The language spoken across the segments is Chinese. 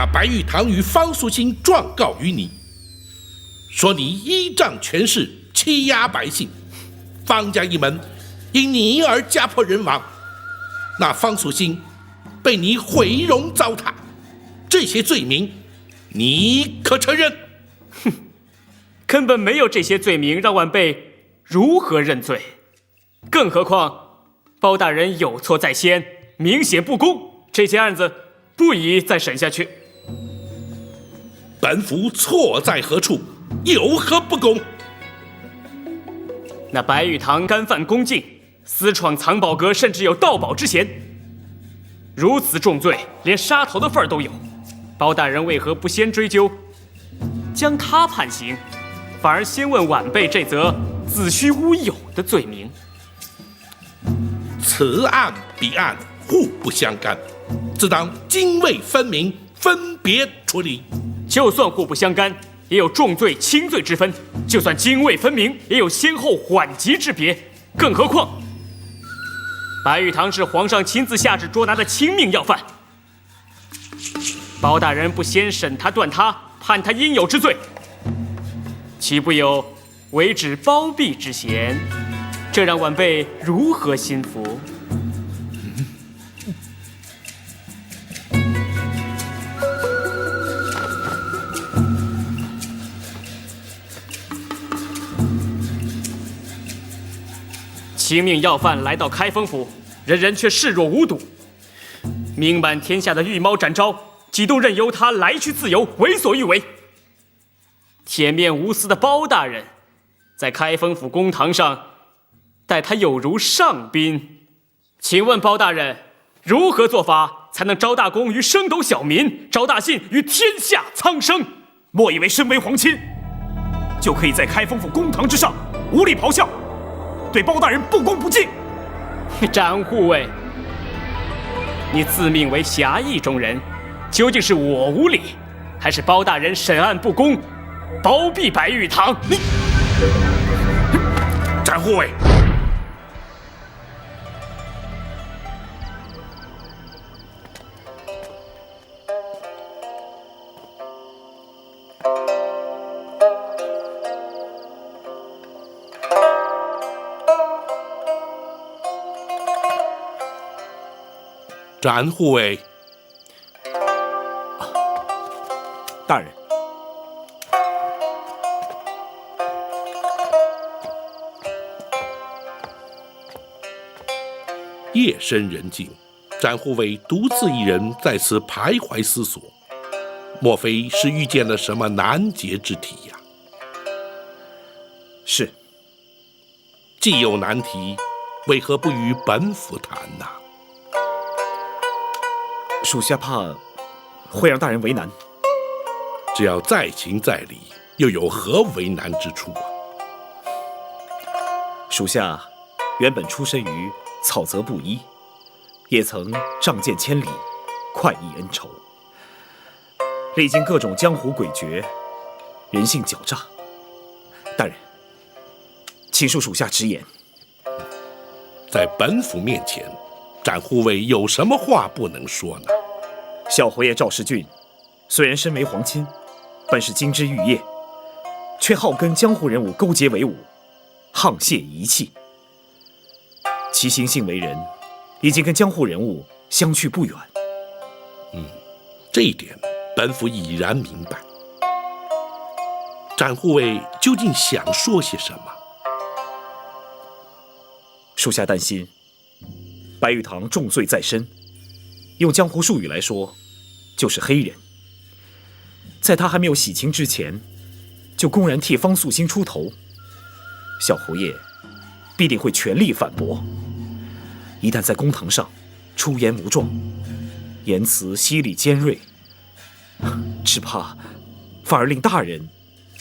把白玉堂与方素心状告于你，说你依仗权势欺压百姓，方家一门因你而家破人亡，那方素心被你毁容糟蹋，这些罪名你可承认？哼，根本没有这些罪名，让晚辈如何认罪？更何况包大人有错在先，明显不公，这件案子不宜再审下去。本府错在何处？有何不公？那白玉堂干犯恭敬，私闯藏宝阁，甚至有盗宝之嫌，如此重罪，连杀头的份儿都有。包大人为何不先追究，将他判刑，反而先问晚辈这则子虚乌有的罪名？此案彼案互不相干，自当泾渭分明，分别处理。就算互不相干，也有重罪轻罪之分；就算泾渭分明，也有先后缓急之别。更何况，白玉堂是皇上亲自下旨捉拿的亲命要犯，包大人不先审他断他，判他应有之罪，岂不有违止包庇之嫌？这让晚辈如何心服？亲命要犯来到开封府，人人却视若无睹。名满天下的御猫展昭，几度任由他来去自由，为所欲为。铁面无私的包大人，在开封府公堂上待他有如上宾。请问包大人，如何做法才能招大功于升斗小民，招大信于天下苍生？莫以为身为皇亲，就可以在开封府公堂之上无礼咆哮，对包大人不恭不敬。展护卫，你自命为侠义中人，究竟是我无礼，还是包大人审案不公，包庇白玉堂？你展护卫，展护卫，大人，夜深人静，展护卫独自一人在此徘徊思索，莫非是遇见了什么难解之题呀？是。既有难题，为何不与本府谈呢？属下怕会让大人为难。只要在情在理，又有何为难之处啊？属下原本出身于草泽布衣，也曾仗剑千里，快意恩仇，历经各种江湖诡谲，人性狡诈。大人，请恕属下直言。在本府面前，展护卫有什么话不能说呢？小侯爷赵世俊虽然身为皇亲，本是金枝玉叶，却好跟江湖人物勾结为伍，沆瀣一气。其行性为人，已经跟江湖人物相去不远。这一点本府已然明白。展护卫究竟想说些什么？属下担心，白玉堂重罪在身，用江湖术语来说，就是黑人。在他还没有洗清之前，就公然替方素心出头，小侯爷必定会全力反驳。一旦在公堂上出言无状，言辞犀利尖锐，只怕反而令大人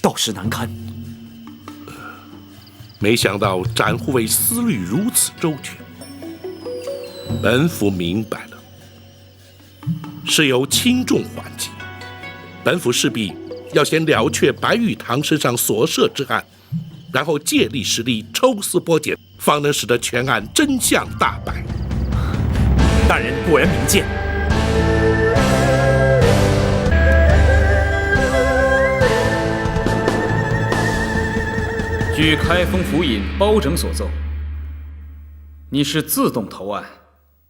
到时难堪。没想到展护卫思虑如此周全，本府明白了，事有轻重缓急，本府势必要先了却白玉堂身上所涉之案，然后借力使力，抽丝剥茧，方能使得全案真相大白。大人果然明鉴。据开封府尹包拯所奏，你是自动投案，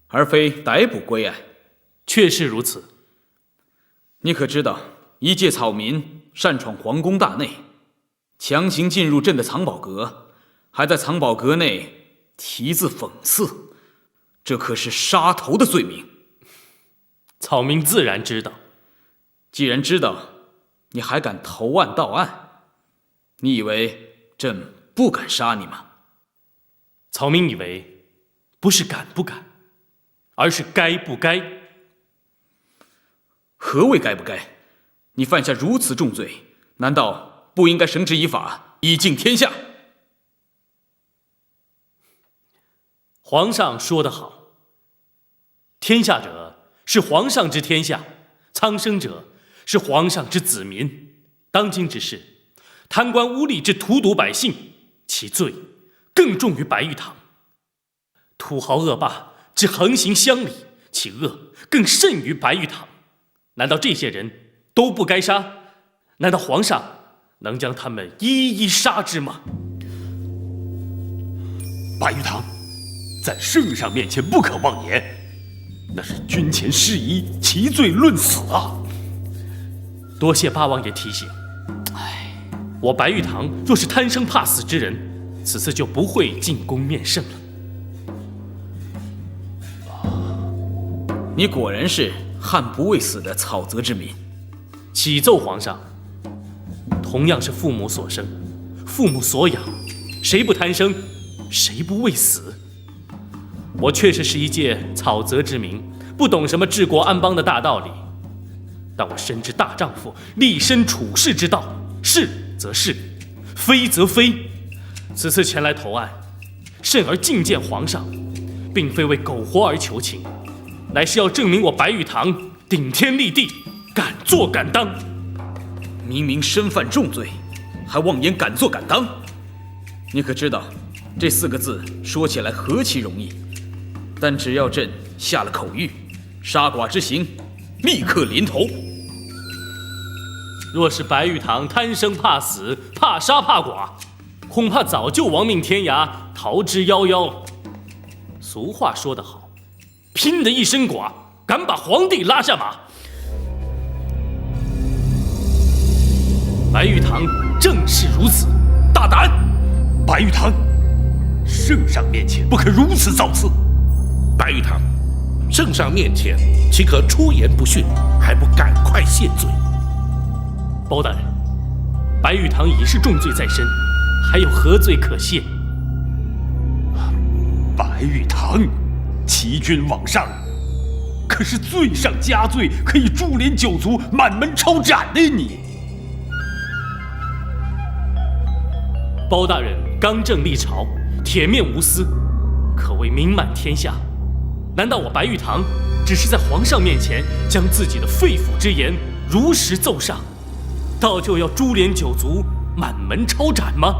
而非逮捕归案。确是如此。你可知道，一介草民擅闯皇宫大内，强行进入朕的藏宝阁，还在藏宝阁内题字讽刺，这可是杀头的罪名。草民自然知道。既然知道，你还敢投案到案，你以为朕不敢杀你吗？草民以为，不是敢不敢，而是该不该。何谓该不该？你犯下如此重罪，难道不应该绳之以法，以敬天下？皇上说得好，天下者是皇上之天下，苍生者是皇上之子民。当今之事，贪官污吏之荼毒百姓，其罪更重于白玉堂；土豪恶霸之横行乡里，其恶更甚于白玉堂。难道这些人都不该杀？难道皇上能将他们一一杀之吗？白玉堂，在圣上面前不可妄言，那是军前事宜，其罪论死啊！多谢八王爷提醒。我白玉堂若是贪生怕死之人，此次就不会进宫面圣了。你果然是悍不畏死的草泽之民。启奏皇上，同样是父母所生，父母所养，谁不贪生，谁不畏死？我确实是一介草泽之民，不懂什么治国安邦的大道理，但我深知大丈夫立身处世之道，是则是，非则非。此次前来投案，甚而觐见皇上，并非为苟活而求情，乃是要证明我白玉堂顶天立地，敢做敢当。明明身犯重罪，还妄言敢做敢当。你可知道，这4个字说起来何其容易，但只要朕下了口谕，杀剐之刑立刻临头。若是白玉堂贪生怕死，怕杀怕剐，恐怕早就亡命天涯，逃之夭夭。俗话说得好，拼得一身剐，敢把皇帝拉下马。白玉堂正是如此，大胆！白玉堂，圣上面前不可如此造次。白玉堂，圣上面前岂可出言不逊，还不赶快谢罪？包大人，白玉堂已是重罪在身，还有何罪可谢？白玉堂，欺君罔上，可是罪上加罪，可以株连九族，满门抄斩的你。包大人刚正立朝，铁面无私，可谓名满天下。难道我白玉堂只是在皇上面前将自己的肺腑之言如实奏上，倒就要株连九族，满门抄斩吗？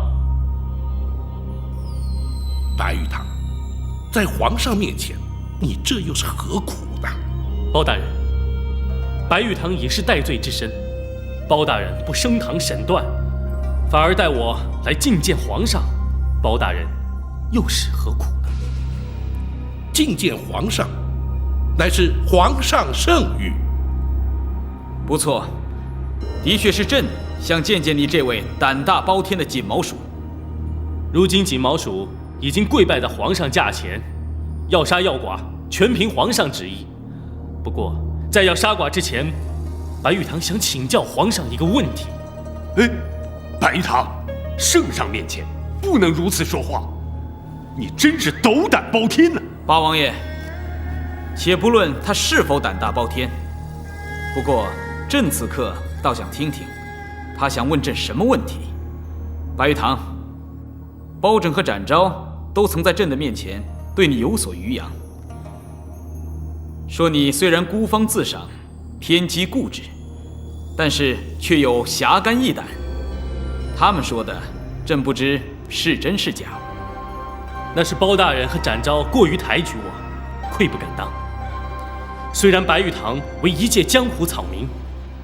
白玉堂，在皇上面前，你这又是何苦呢？包大人，白玉堂已是戴罪之身，包大人不升堂审断，反而带我来觐见皇上，包大人又是何苦呢？觐见皇上，乃是皇上圣谕。不错，的确是朕想见见你这位胆大包天的锦毛鼠。如今锦毛鼠已经跪拜在皇上驾前，要杀要剐全凭皇上旨意。不过在要杀剐之前，白玉堂想请教皇上一个问题。白玉堂，圣上面前不能如此说话，你真是斗胆包天呢！八王爷，且不论他是否胆大包天，不过朕此刻倒想听听他想问朕什么问题。白玉堂，包拯和展昭都曾在朕的面前对你有所余扬，说你虽然孤芳自赏，偏激固执，但是却有侠肝义胆。他们说的，朕不知是真是假。那是包大人和展昭过于抬举我，愧不敢当。虽然白玉堂为一介江湖草民，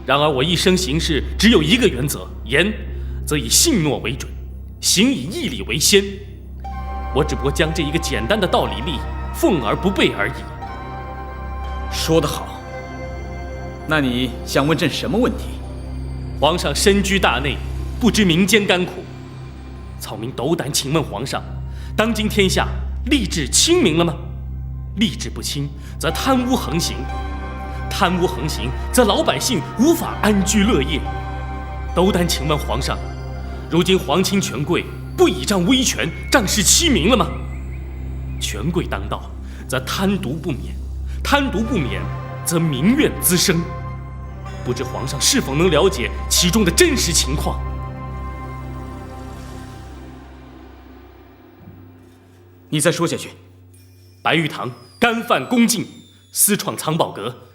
然而我一生行事只有一个原则：严则以信诺为准，行以义理为先。我只不过将这一个简单的道理例奉而不备而已。说得好，那你想问朕什么问题？皇上身居大内，不知民间甘苦。草民斗胆请问皇上，当今天下吏治清明了吗？吏治不清，则贪污横行；贪污横行，则老百姓无法安居乐业。斗胆请问皇上，如今皇亲权贵不倚仗威权，仗势欺民了吗？权贵当道，则贪渎不免；贪渎不免，则民怨滋生。不知皇上是否能了解其中的真实情况？你再说下去。白玉堂干犯宫禁，私闯藏宝阁，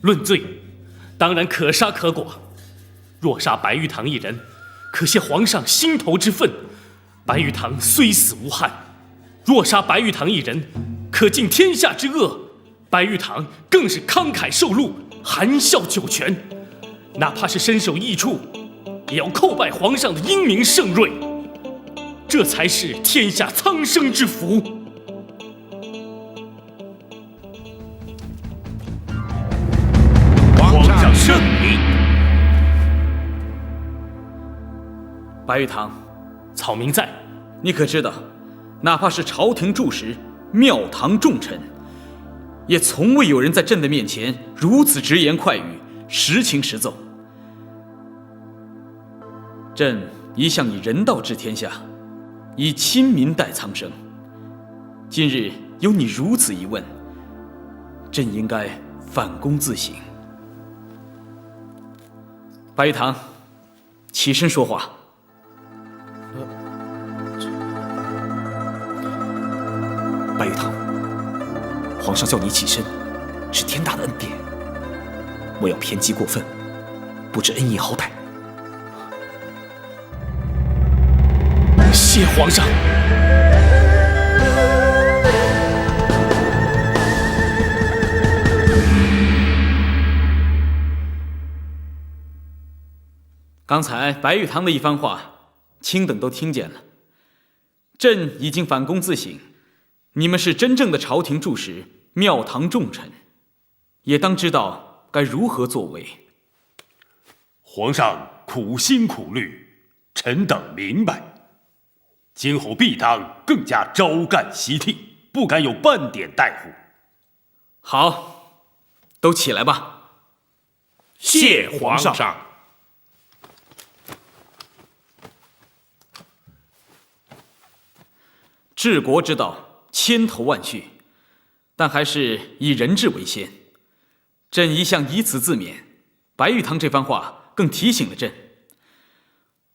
论罪，当然可杀可剐。若杀白玉堂一人，可泄皇上心头之愤，白玉堂虽死无憾；若杀白玉堂一人，可尽天下之恶，白玉堂更是慷慨受禄，含笑九泉。哪怕是身首异处，也要叩拜皇上的英明圣瑞，这才是天下苍生之福。皇上圣明。白玉堂，草民在。你可知道，哪怕是朝廷柱石、庙堂重臣，也从未有人在朕的面前如此直言快语、实情实奏。朕一向以人道治天下，以亲民待苍生。今日有你如此一问，朕应该反躬自省。白玉堂，起身说话。白玉堂，皇上叫你起身，是天大的恩典。莫要偏激过分，不知恩义好歹。谢皇上。刚才白玉堂的一番话，卿等都听见了。朕已经反躬自省，你们是真正的朝廷柱石、庙堂重臣，也当知道该如何作为。皇上苦心苦虑，臣等明白。今后必当更加朝干夕替，不敢有半点怠忽。好，都起来吧。谢皇上。治国之道，千头万绪，但还是以人治为先。朕一向以此自勉，白玉堂这番话更提醒了朕。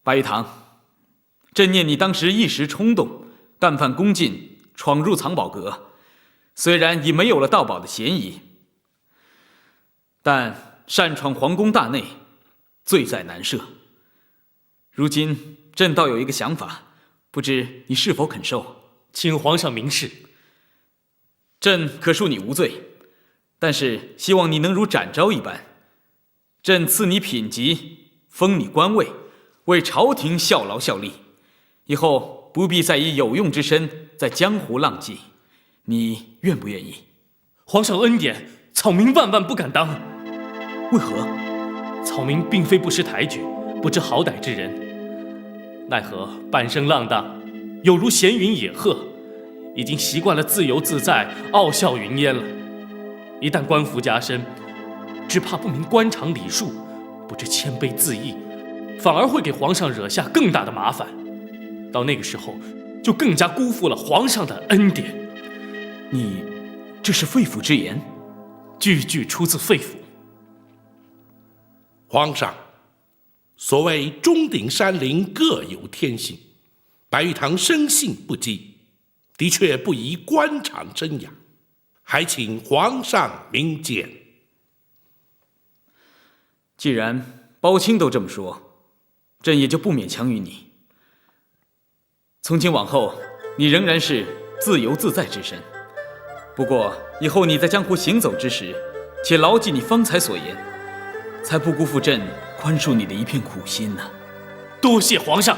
白玉堂，朕念你当时一时冲动，干犯宫禁，闯入藏宝阁，虽然已没有了盗宝的嫌疑，但擅闯皇宫大内，罪在难赦。如今朕倒有一个想法，不知你是否肯受？请皇上明示。朕可恕你无罪，但是希望你能如展昭一般，朕赐你品级，封你官位，为朝廷效劳效力，以后不必再以有用之身在江湖浪迹。你愿不愿意？皇上恩典，草民万万不敢当。为何？草民并非不识抬举、不知好歹之人，奈何半生浪荡，有如闲云野鹤，已经习惯了自由自在、傲笑云烟了。一旦官服加身，只怕不明官场礼数，不知谦卑自义，反而会给皇上惹下更大的麻烦。到那个时候，就更加辜负了皇上的恩典。你这是肺腑之言？句句出自肺腑。皇上，所谓钟鼎山林各有天性，白玉堂生性不羁，的确不宜官场生养，还请皇上明鉴。既然包卿都这么说，朕也就不勉强于你。从今往后，你仍然是自由自在之身。不过以后你在江湖行走之时，且牢记你方才所言，才不辜负朕宽恕你的一片苦心呢。多谢皇上。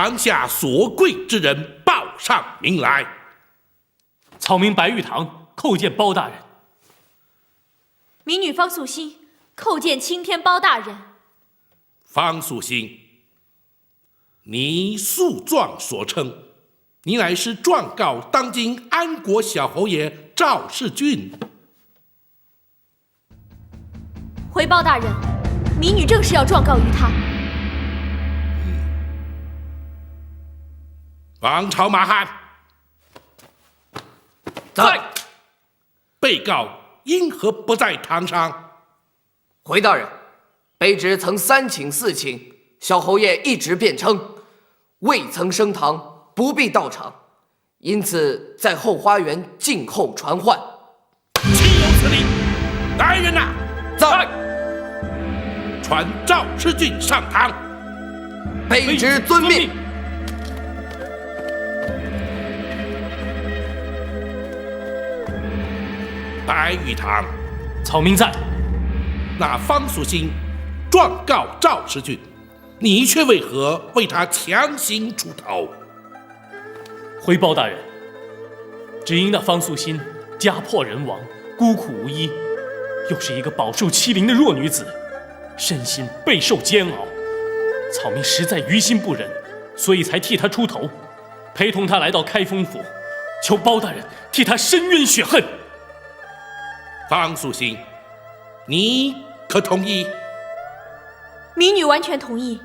堂下所贵之人报上名来。草民白玉堂叩见包大人。民女方素心叩见青天包大人。方素心，你诉状所称，你乃是状告当今安国小侯爷赵世俊。回包大人，民女正是要状告于他。王朝马汉，在。被告因何不在堂上？回大人，卑职曾3请4请，小侯爷一直辩称未曾升堂，不必到场，因此在后花园静候传唤。岂有此理！来人呐！在。传赵世俊上堂。卑职遵命。白玉堂，草民在。那方素心状告赵世俊，你却为何为他强行出头？回包大人，只因那方素心家破人亡，孤苦无依，又是一个饱受欺凌的弱女子，身心备受煎熬，草民实在于心不忍，所以才替她出头，陪同她来到开封府，求包大人替她伸冤雪恨。方素心，你可同意？民女完全同意，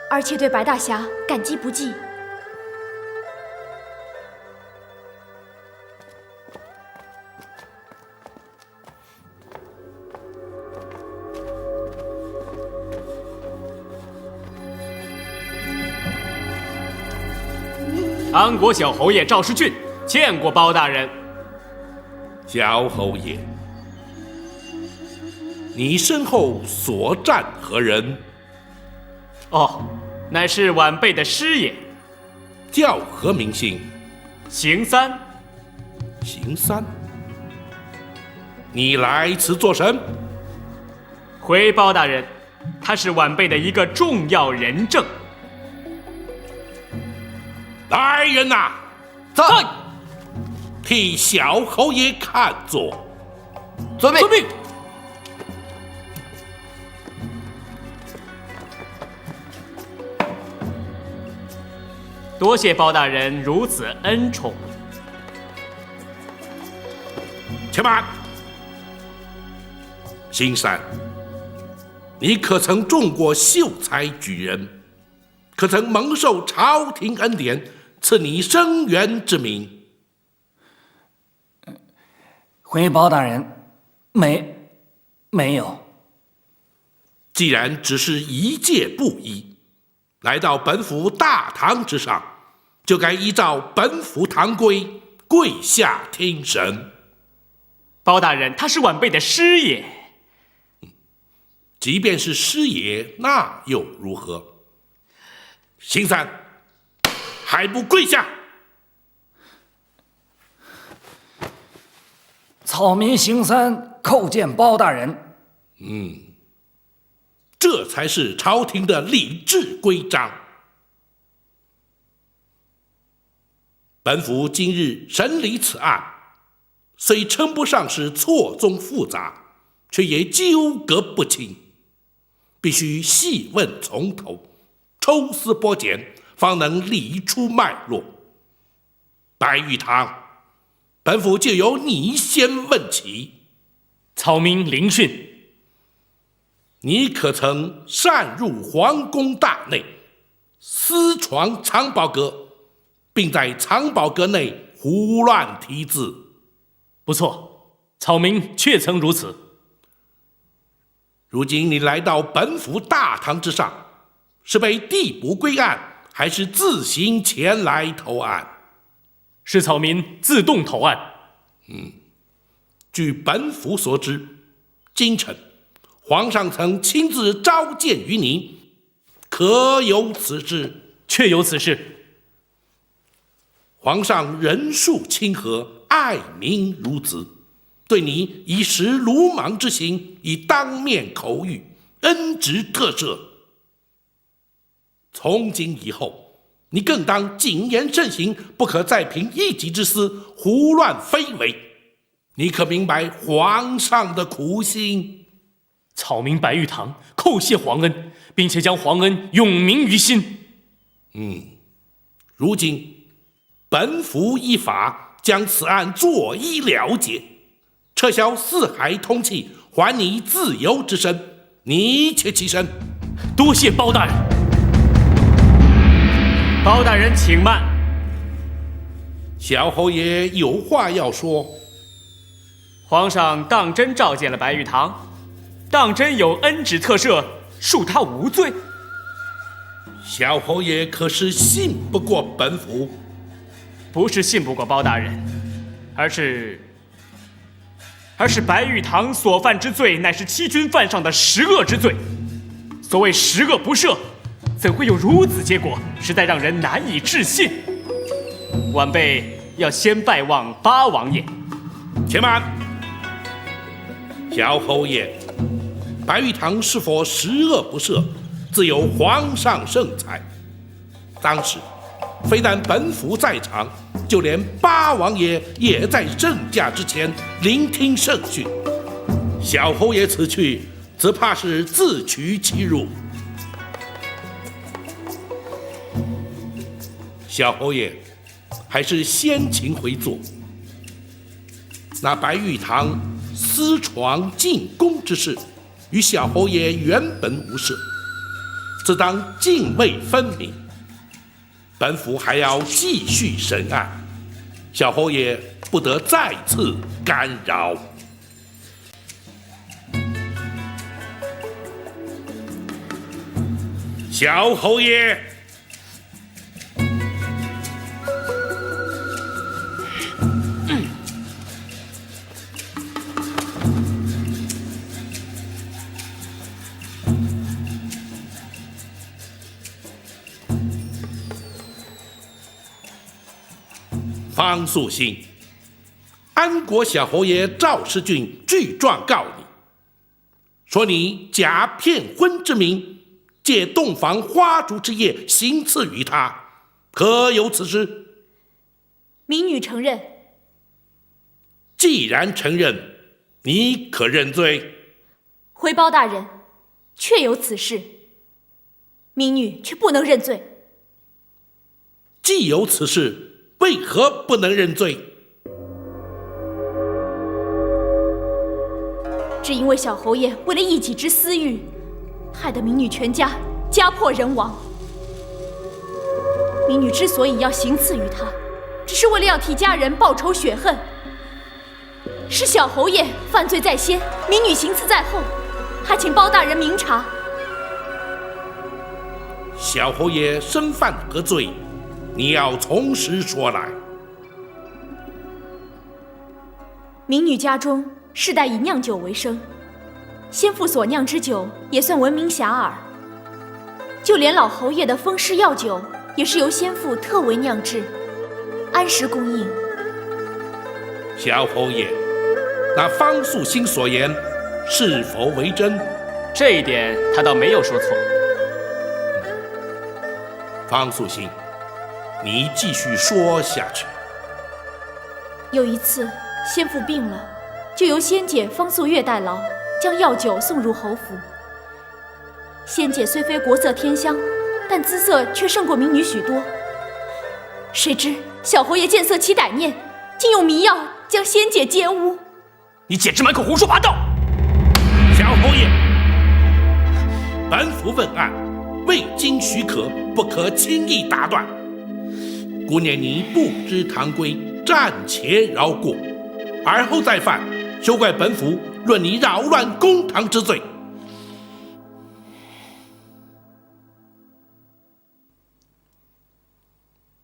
而且对白大侠感激不尽。安国小侯爷赵世俊见过包大人。小侯爷，你身后所站何人？哦，乃是晚辈的师爷，叫何名姓？邢三。邢三，你来此作甚？回包大人，他是晚辈的一个重要人证。来人呐！在。替小侯爷看座。遵命。遵命。多谢包大人如此恩宠。且慢，邢三，你可曾中过秀才举人？可曾蒙受朝廷恩典，赐你生源之名？回包大人，没有。既然只是一介布衣，来到本府大堂之上，就该依照本府堂规跪下听审。包大人，他是晚辈的师爷。即便是师爷，那又如何？邢三，还不跪下！草民邢三叩见包大人。这才是朝廷的礼制规章。本府今日审理此案，虽称不上是错综复杂，却也纠葛不清，必须细问从头，抽丝剥茧，方能理出脉络。白玉堂，本府就由你先问起。草民聆讯。你可曾擅入皇宫大内，私闯藏宝阁，并在藏宝阁内胡乱题字？不错，草民确曾如此。如今你来到本府大堂之上，是被递补归案，还是自行前来投案？是草民自动投案。据本府所知，今晨皇上曾亲自召见于你，可有此事？确有此事。皇上仁恕亲和，爱民如子，对你以实鲁莽之行，已当面口谕，恩职特赦。从今以后，你更当谨言慎行，不可再凭一己之私胡乱非为。你可明白皇上的苦心？草民白玉堂叩谢皇恩，并且将皇恩永铭于心。如今本府依法将此案作一了结，撤销四海通缉，还你自由之身。你且起身。多谢包大人。包大人请慢。小侯爷有话要说。皇上当真召见了白玉堂，当真有恩旨特赦，恕他无罪。小侯爷可是信不过本府？不是信不过包大人，而是白玉堂所犯之罪乃是欺君犯上的十恶之罪。所谓十恶不赦，怎会有如此结果？实在让人难以置信。晚辈要先拜望八王爷。且慢，小侯爷，白玉堂是否十恶不赦，自有皇上圣裁。当时非但本府在场，就连八王爷也在圣驾之前聆听圣训。小侯爷此去，则怕是自取其辱。小侯爷，还是先请回座。那白玉堂私闯进宫之事，与小侯爷原本无涉，自当泾渭分明。本府还要继续审案，小侯爷不得再次干扰。小侯爷，方素心，安国小侯爷赵世俊具状告你，说你假骗婚之名，借洞房花烛之夜行刺于他，可有此事？民女承认。既然承认，你可认罪？回包大人，确有此事，民女却不能认罪。既有此事，为何不能认罪？只因为小侯爷为了一己之私欲，害得民女全家家破人亡。民女之所以要行刺于他，只是为了要替家人报仇雪恨。是小侯爷犯罪在先，民女行刺在后，还请包大人明察。小侯爷身犯何罪？你要从实说来。民女家中世代以酿酒为生，先父所酿之酒也算闻名遐迩，就连老侯爷的封式药酒也是由先父特为酿制，按时供应。小侯爷，那方素心所言是否为真？这一点他倒没有说错。方素心，你继续说下去。有一次先父病了，就由仙姐方素月代劳，将药酒送入侯府。仙姐虽非国色天香，但姿色却胜过民女许多。谁知小侯爷见色起歹念，竟用迷药将仙姐奸污。你简直满口胡说八道！小侯爷，本府问案，未经许可，不可轻易打断。姑念你不知堂规，暂且饶过，而后再犯，休怪本府论你扰乱公堂之罪。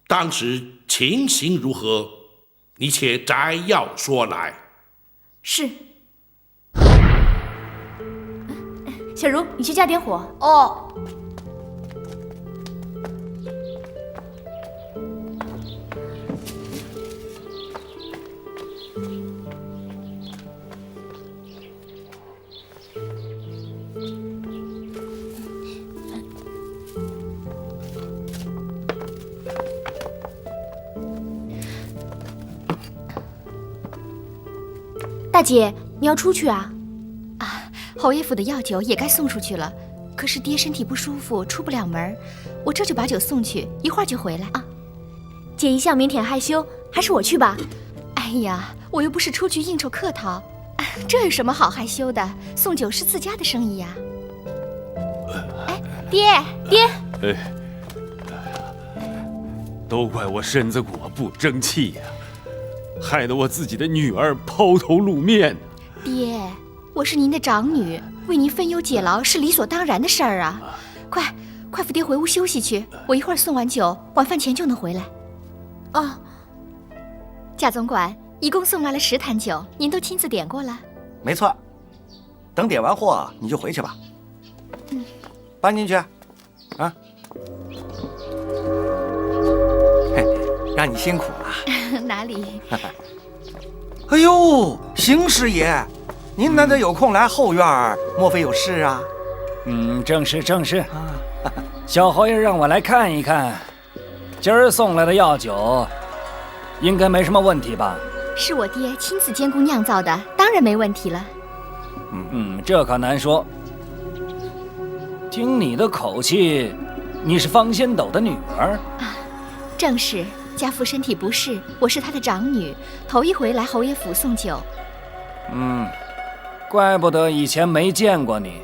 当时情形如何？你且摘要说来。是。小茹，你去加点火。哦。大姐，你要出去啊？侯爷府的药酒也该送出去了，可是爹身体不舒服，出不了门，我这就把酒送去，一会儿就回来啊。姐一向腼腆害羞，还是我去吧。哎呀，我又不是出去应酬客套，这有什么好害羞的？送酒是自家的生意呀。哎，爹，都怪我身子骨不争气呀，害得我自己的女儿抛头露面。爹，我是您的长女，为您分忧解劳是理所当然的事儿啊！快扶爹回屋休息去，我一会儿送完酒，晚饭前就能回来。哦，贾总管，一共送来了10坛酒，您都亲自点过了。没错，等点完货你就回去吧。搬进去，啊，嘿，让你辛苦了。哪里？哎呦，邢师爷，您难得有空来后院，莫非有事啊？正是。小侯爷让我来看一看，今儿送来的药酒，应该没什么问题吧？是我爹亲自监工酿造的，当然没问题了。这可难说。听你的口气，你是方仙斗的女儿啊？正是，家父身体不适，我是他的长女，头一回来侯爷府送酒。怪不得以前没见过你。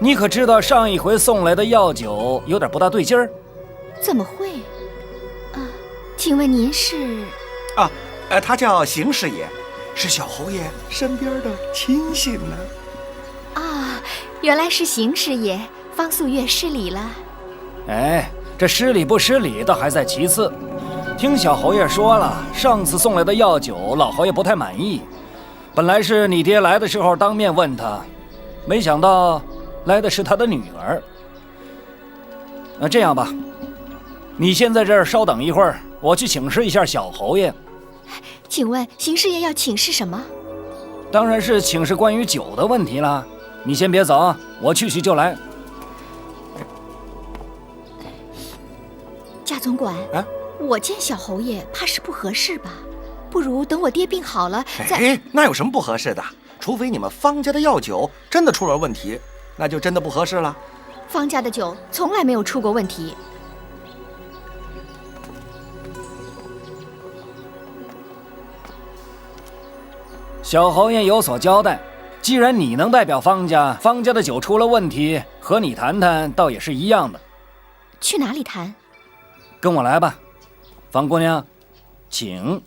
你可知道上一回送来的药酒有点不大对劲儿？怎么会？请问您是？他叫邢师爷，是小侯爷身边的亲信呢。原来是邢师爷，方素月失礼了。哎，这失礼不失礼倒还在其次。听小侯爷说了，上次送来的药酒，老侯爷不太满意。本来是你爹来的时候当面问他，没想到来的是他的女儿。那这样吧，你先在这儿稍等一会儿，我去请示一下小侯爷。请问邢师爷要请示什么？当然是请示关于酒的问题啦。你先别走，我去就来。贾总管，我见小侯爷怕是不合适吧？不如等我爹病好了再。那有什么不合适的？除非你们方家的药酒真的出了问题，那就真的不合适了。方家的酒从来没有出过问题。小侯爷有所交代，既然你能代表方家，方家的酒出了问题，和你谈谈倒也是一样的。去哪里谈？跟我来吧，方姑娘，请。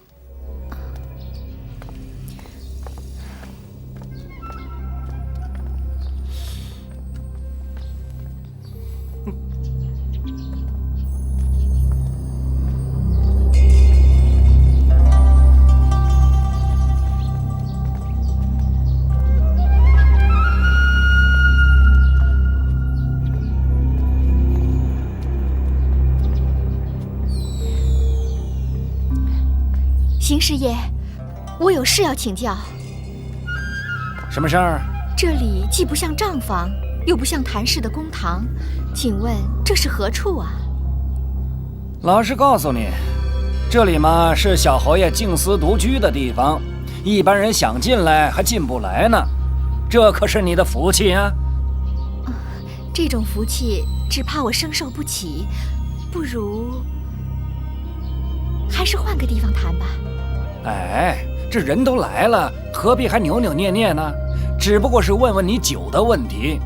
邢师爷，我有事要请教。什么事儿？这里既不像账房，又不像谭氏的公堂，请问这是何处啊？老实告诉你，这里嘛是小侯爷静思独居的地方，一般人想进来还进不来呢。这可是你的福气啊！这种福气只怕我生受不起，不如还是换个地方谈吧。哎，这人都来了，何必还扭扭捏捏呢？只不过是问问你酒的问题。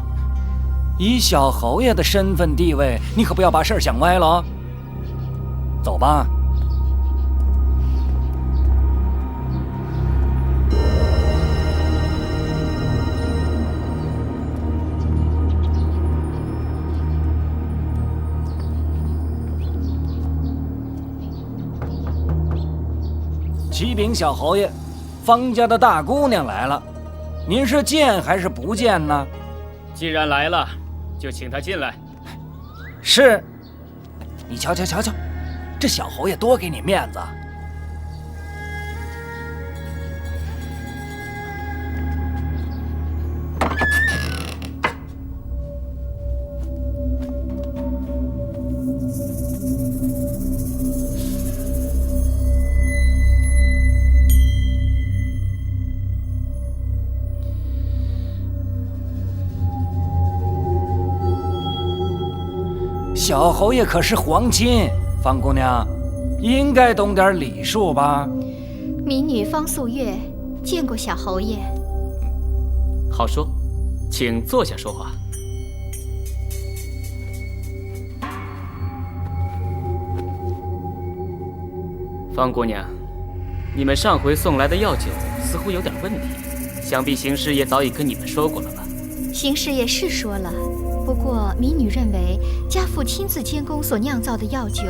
以小侯爷的身份地位，你可不要把事儿想歪了。走吧。启禀小侯爷，方家的大姑娘来了，您是见还是不见呢？既然来了，就请她进来。是。你瞧，这小侯爷多给你面子。小侯爷可是皇亲，方姑娘应该懂点礼数吧？民女方素月见过小侯爷。好说，请坐下说话。方姑娘，你们上回送来的药酒似乎有点问题，想必邢师爷早已跟你们说过了吧？邢师爷是说了，不过民女认为家父亲自监工所酿造的药酒，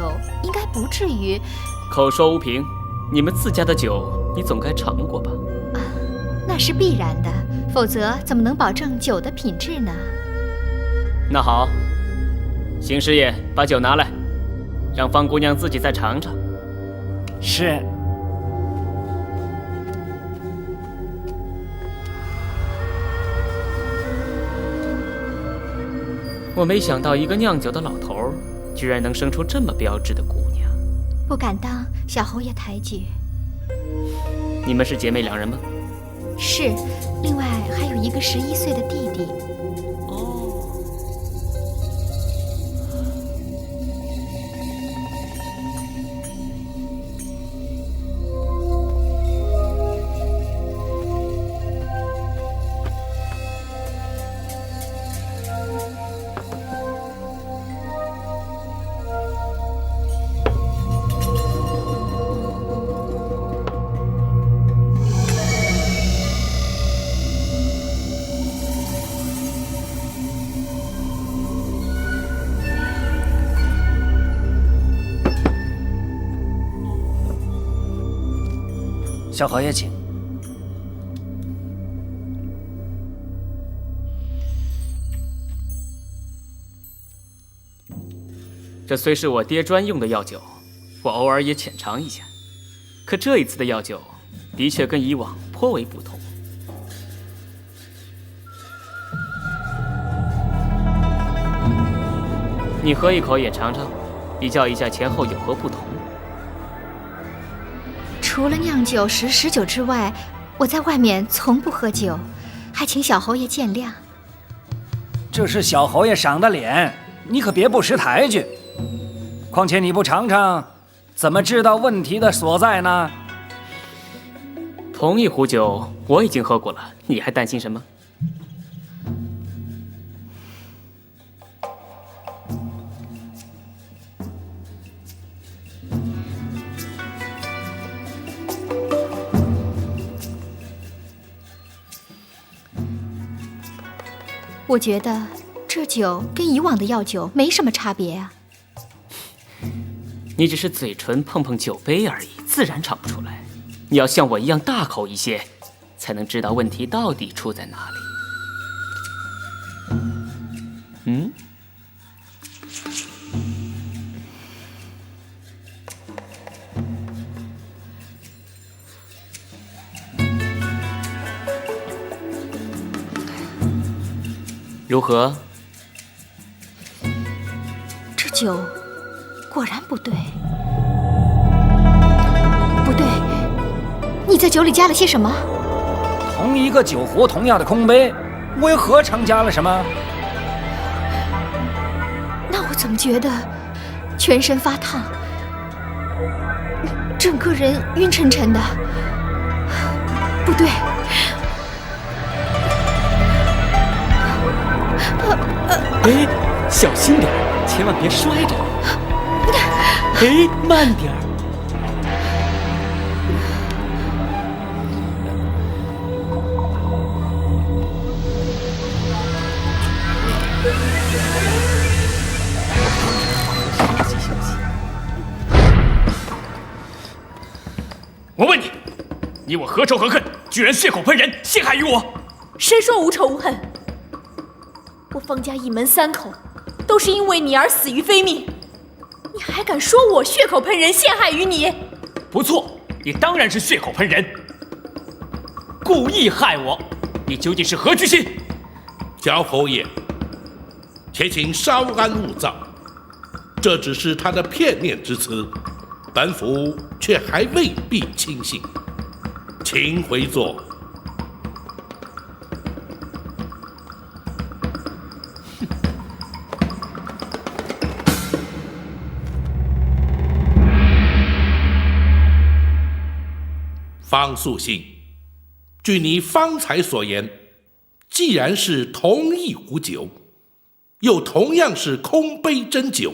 应该不至于。口说无凭，你们自家的酒，你总该尝过吧？啊，那是必然的，否则怎么能保证酒的品质呢？那好，邢师爷把酒拿来，让方姑娘自己再尝尝。是。我没想到一个酿酒的老头儿，居然能生出这么标致的姑娘。不敢当小侯爷抬举。你们是姐妹2人吗？是，另外还有一个11岁的弟弟。小侯爷请。这虽是我爹专用的药酒，我偶尔也浅尝一下。可这一次的药酒，的确跟以往颇为不同。你喝一口也尝尝，比较一下前后有何不同。除了酿酒时食酒之外，我在外面从不喝酒，还请小侯爷见谅。这是小侯爷赏的脸，你可别不识抬举。况且你不尝尝，怎么知道问题的所在呢？同一壶酒我已经喝过了，你还担心什么？我觉得这酒跟以往的药酒没什么差别啊。你只是嘴唇碰碰酒杯而已，自然尝不出来。你要像我一样大口一些，才能知道问题到底出在哪里。嗯？如何？这酒果然不对。不对，你在酒里加了些什么？同一个酒壶，同样的空杯，我又何尝加了什么？那我怎么觉得全身发烫，整个人晕沉沉的？不对。哎，小心点，千万别摔着。哎，慢点儿。我问你，你我何仇何恨，居然血口喷人，陷害于我？谁说无仇无恨？我方家一门3口，都是因为你而死于非命，你还敢说我血口喷人，陷害于你？不错，你当然是血口喷人，故意害我。你究竟是何居心？小侯爷，且请稍安勿躁，这只是他的片面之词，本府却还未必轻信，请回座。方素信，据你方才所言，既然是同一壶酒，又同样是空杯斟酒，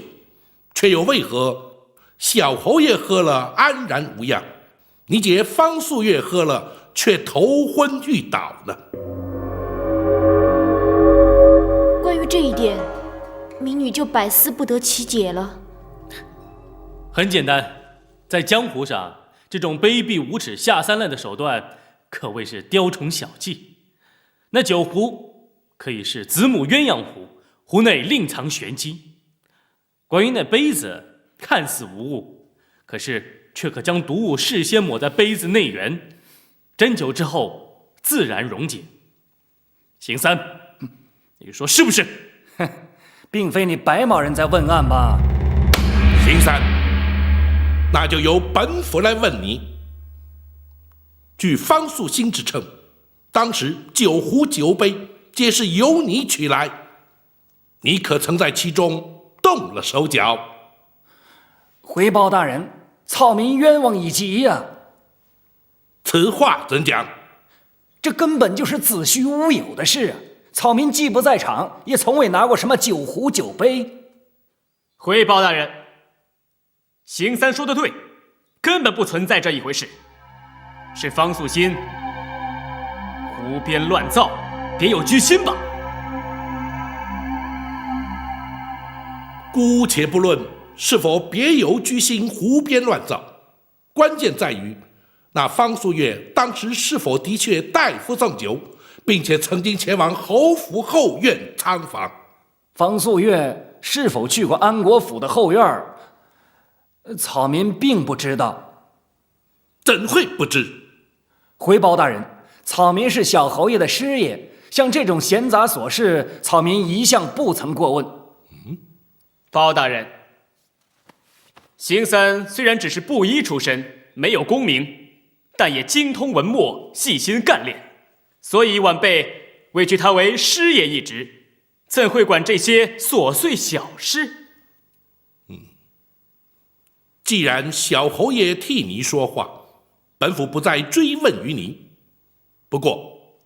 却又为何小侯爷喝了安然无恙，你姐方素月喝了却头昏欲倒呢？关于这一点，民女就百思不得其解了。很简单，在江湖上，这种卑鄙无耻、下三滥的手段，可谓是雕虫小技。那酒壶可以是子母鸳鸯壶，壶内另藏玄机。关于那杯子，看似无物，可是却可将毒物事先抹在杯子内缘，斟酒之后自然溶解。邢三，你说是不是？并非你白毛人在问案吧？邢三，那就由本府来问你。据方素心之称，当时酒壶酒杯皆是由你取来，你可曾在其中动了手脚？回报大人，草民冤枉已极呀！此话怎讲？这根本就是子虚乌有的事啊！草民既不在场，也从未拿过什么酒壶酒杯。回报大人，邢三说的对，根本不存在这一回事，是方素心胡编乱造，别有居心吧。姑且不论是否别有居心、胡编乱造，关键在于那方素月当时是否的确代夫送酒，并且曾经前往侯府后院参访。方素月是否去过安国府的后院，草民并不知道。怎会不知？回报大人，草民是小侯爷的师爷，像这种闲杂琐事，草民一向不曾过问。包大人，邢三虽然只是布衣出身，没有功名，但也精通文墨，细心干练，所以晚辈委屈他为师爷一职，怎会管这些琐碎小事？既然小侯爷替你说话，本府不再追问于你。不过，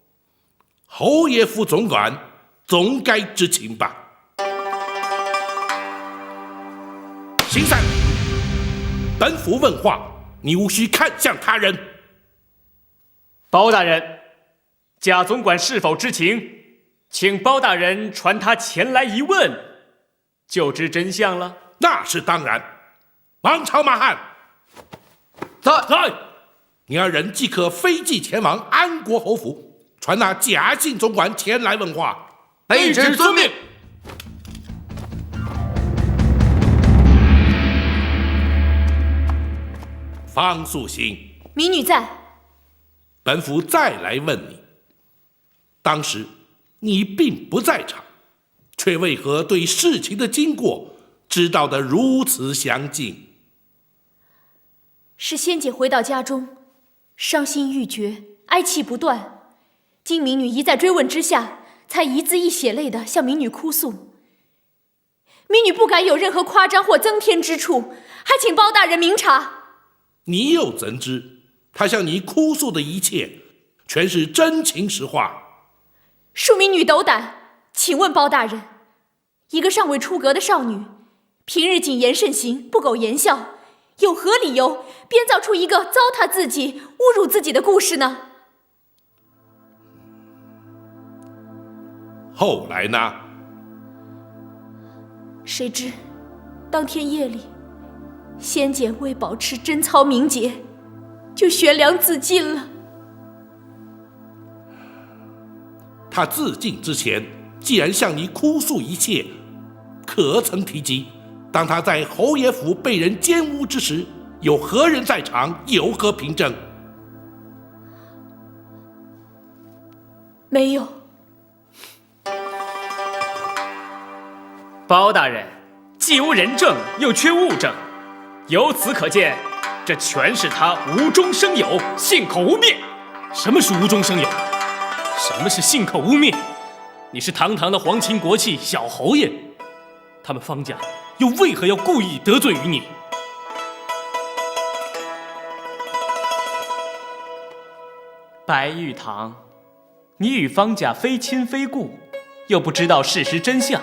侯爷府总管总该知情吧？邢三，本府问话，你无需看向他人。包大人，贾总管是否知情？请包大人传他前来一问，就知真相了。那是当然。王朝马汉，在。你二人即可飞骑前往安国侯府，传那贾姓总管前来问话。卑职遵命。方素心，民女在。本府再来问你，当时你并不在场，却为何对事情的经过知道得如此详尽？是仙姐回到家中，伤心欲绝，哀泣不断。经民女一再追问之下，才一字一血泪地向民女哭诉。民女不敢有任何夸张或增添之处，还请包大人明察。你又怎知他向你哭诉的一切全是真情实话？恕民女斗胆，请问包大人，一个尚未出阁的少女，平日谨言慎行，不苟言笑，有何理由编造出一个糟蹋自己、侮辱自己的故事呢？后来呢？谁知当天夜里，仙姐为保持贞操名节，就悬梁自尽了。他自尽之前，既然向你哭诉一切，可曾提及当他在侯爷府被人奸污之时，有何人在场，有何凭证？没有。包大人，既无人证，又缺物证，由此可见，这全是他无中生有，信口污蔑。什么是无中生有？什么是信口污蔑？你是堂堂的皇亲国戚小侯爷，他们方家又为何要故意得罪于你？白玉堂，你与方家非亲非故，又不知道事实真相，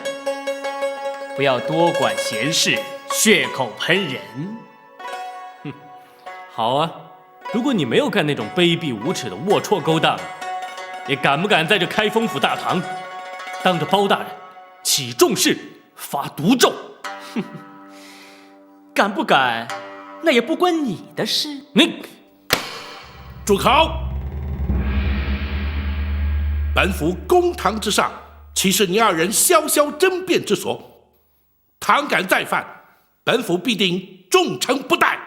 不要多管闲事，血口喷人。哼，好啊，如果你没有干那种卑鄙无耻的龌龊勾当，你敢不敢在这开封府大堂，当着包大人起重誓发毒咒？哼，敢不敢，那也不关你的事。你住口！本府公堂之上，岂是你二人潇潇争辩之所？倘敢再犯，本府必定重惩不贷。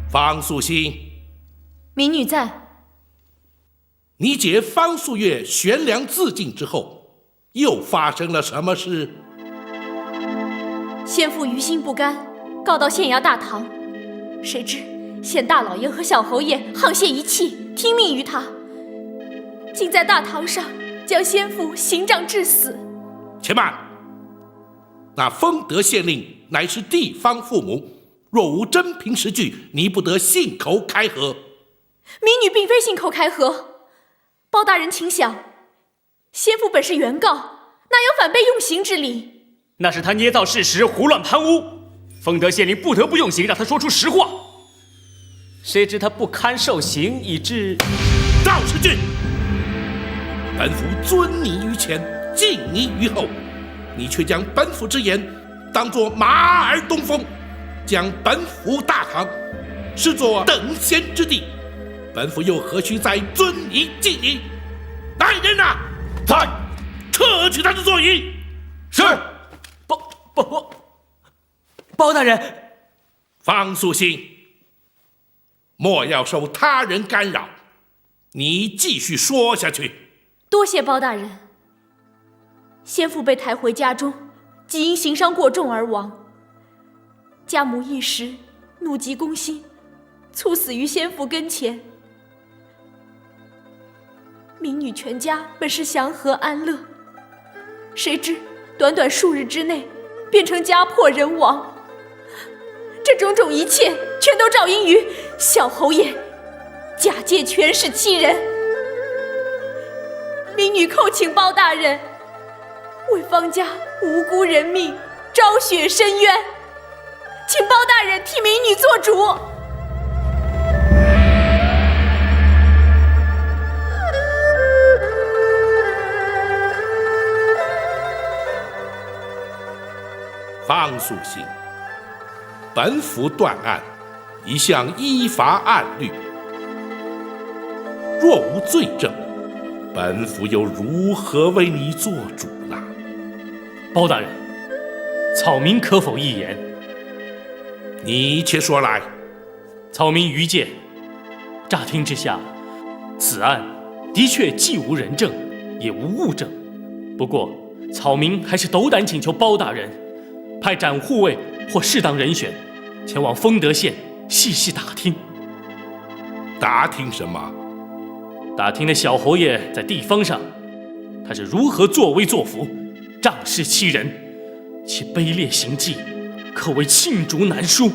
方素心，民女在。你姐方素月悬梁自尽之后，又发生了什么事？先父于心不甘，告到县衙大堂，谁知县大老爷和小侯爷沆瀣一气，听命于他，竟在大堂上将先父刑杖致死。且慢，那丰德县令乃是地方父母，若无真凭实据，你不得信口开河。民女并非信口开河，包大人请想，先父本是原告，哪有反被用刑之理？那是他捏造事实，胡乱攀污，丰德县令不得不用刑，让他说出实话。谁知他不堪受刑，以致……赵世俊，本府尊你于前，敬你于后，你却将本府之言当作马耳东风，将本府大堂视作等闲之地，本府又何须再尊你敬你？来人呐，在，撤去他的座椅。是。包大人，方素心，莫要受他人干扰，你继续说下去。多谢包大人。先父被抬回家中，即因刑伤过重而亡。家母一时怒急攻心，猝死于先父跟前。民女全家本是祥和安乐，谁知短短数日之内，变成家破人亡。这种种一切，全都照因于小侯爷假借权势欺人。民女叩请包大人为方家无辜人命昭雪伸冤，请包大人替民女做主。方素心，本府断案一向依法按律，若无罪证，本府又如何为你做主呢？包大人，草民可否一言？你且说来。草民愚见，乍听之下，此案的确既无人证，也无物证。不过，草民还是斗胆请求包大人派展护卫或适当人选前往丰德县细细打听。打听什么？打听那小侯爷在地方上，他是如何作威作福、仗势欺人，其卑劣行迹可谓罄竹难书。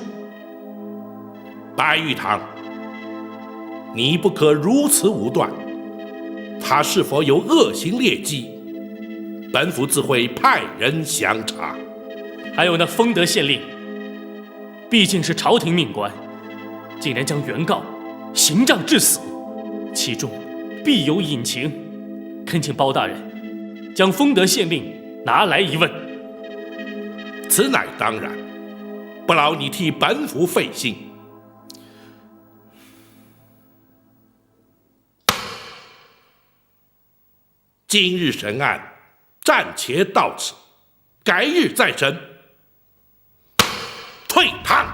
白玉堂，你不可如此武断。他是否有恶行劣迹，本府自会派人详查。还有那丰德县令，毕竟是朝廷命官，竟然将原告刑杖致死，其中必有隐情。恳请包大人将丰德县令拿来一问。此乃当然，不劳你替本府费心。今日审案暂且到此，改日再审。退堂。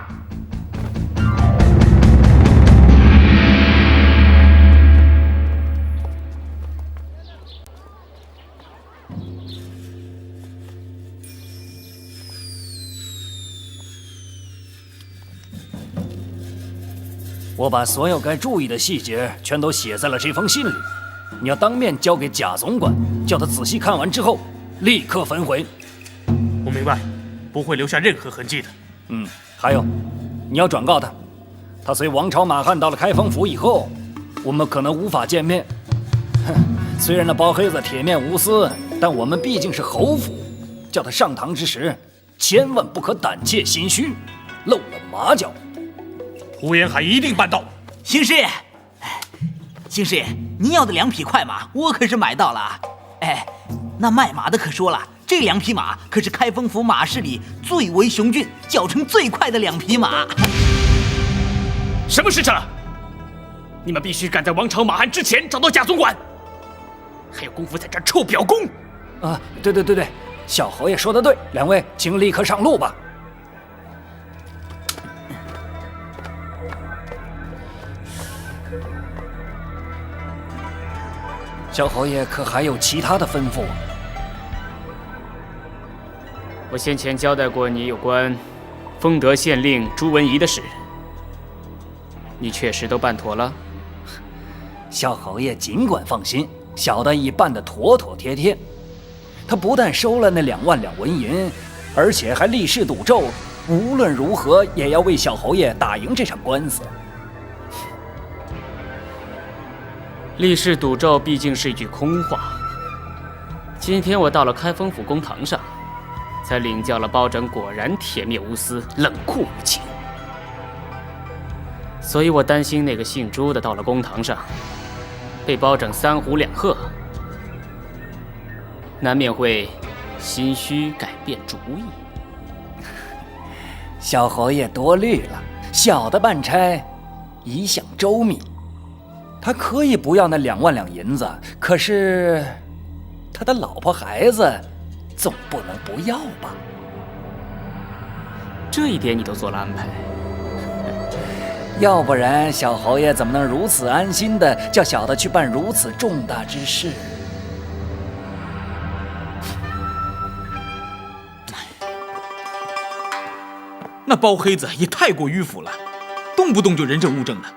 我把所有该注意的细节全都写在了这封信里，你要当面交给贾总管，叫他仔细看完之后立刻焚毁。我明白，不会留下任何痕迹的。还有，你要转告他，他随王朝马汉到了开封府以后，我们可能无法见面。哼，虽然那包黑子铁面无私，但我们毕竟是侯府，叫他上堂之时，千万不可胆怯心虚，露了马脚。呼延海一定办到。邢师爷，邢师爷，您要的2匹快马，我可是买到了啊！哎，那卖马的可说了，这2匹马可是开封府马市里最为雄俊、脚程最快的2匹马。什么时辰了？你们必须赶在王朝马汉之前找到贾总管。还有功夫在这儿臭表功！啊，对，小侯爷说的对，2位请立刻上路吧。小侯爷可还有其他的吩咐？我先前交代过你有关丰德县令朱文仪的事，你确实都办妥了？小侯爷尽管放心，小的已办得妥妥帖帖。他不但收了那2万两文银，而且还立誓赌咒，无论如何也要为小侯爷打赢这场官司。立誓赌咒毕竟是一句空话。今天我到了开封府公堂上，才领教了包拯果然铁面无私、冷酷无情。所以我担心那个姓朱的到了公堂上，被包拯3呼2喝，难免会心虚改变主意。小侯爷多虑了，小的办差一向周密。他可以不要那2万两银子，可是他的老婆孩子总不能不要吧？这一点你都做了安排，要不然小侯爷怎么能如此安心的叫小的去办如此重大之事？那包黑子也太过迂腐了，动不动就人证物证的。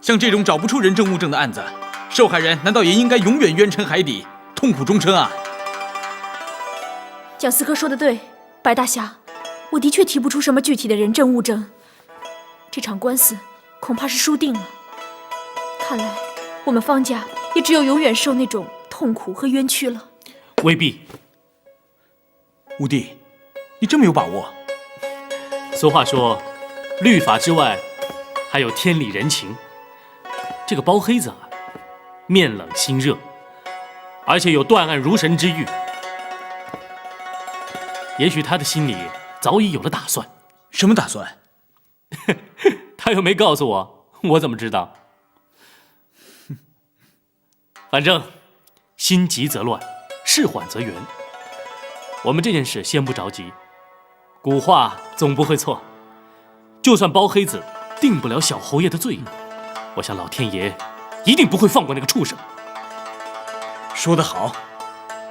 像这种找不出人证物证的案子，受害人难道也应该永远冤沉海底，痛苦终生啊？蒋司科说的对，白大侠，我的确提不出什么具体的人证物证，这场官司恐怕是输定了。看来我们方家也只有永远受那种痛苦和冤屈了。未必。五弟，你这么有把握？俗话说，律法之外还有天理人情。这个包黑子啊，面冷心热，而且有断案如神之誉。也许他的心里早已有了打算。什么打算？他又没告诉我，我怎么知道？反正心急则乱，事缓则圆。我们这件事先不着急，古话总不会错。就算包黑子定不了小侯爷的罪，我想老天爷一定不会放过那个畜生。说得好，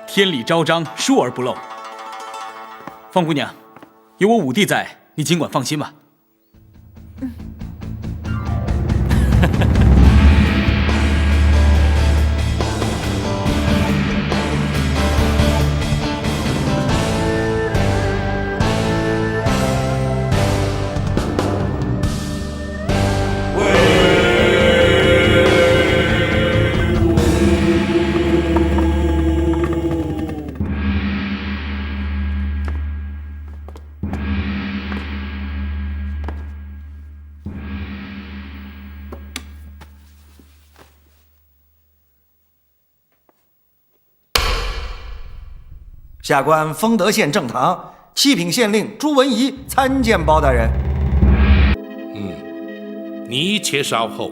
天理昭彰，疏而不漏。方姑娘，有我五弟在，你尽管放心吧。下官丰德县正堂7品县令朱文仪参见包大人。你且稍后，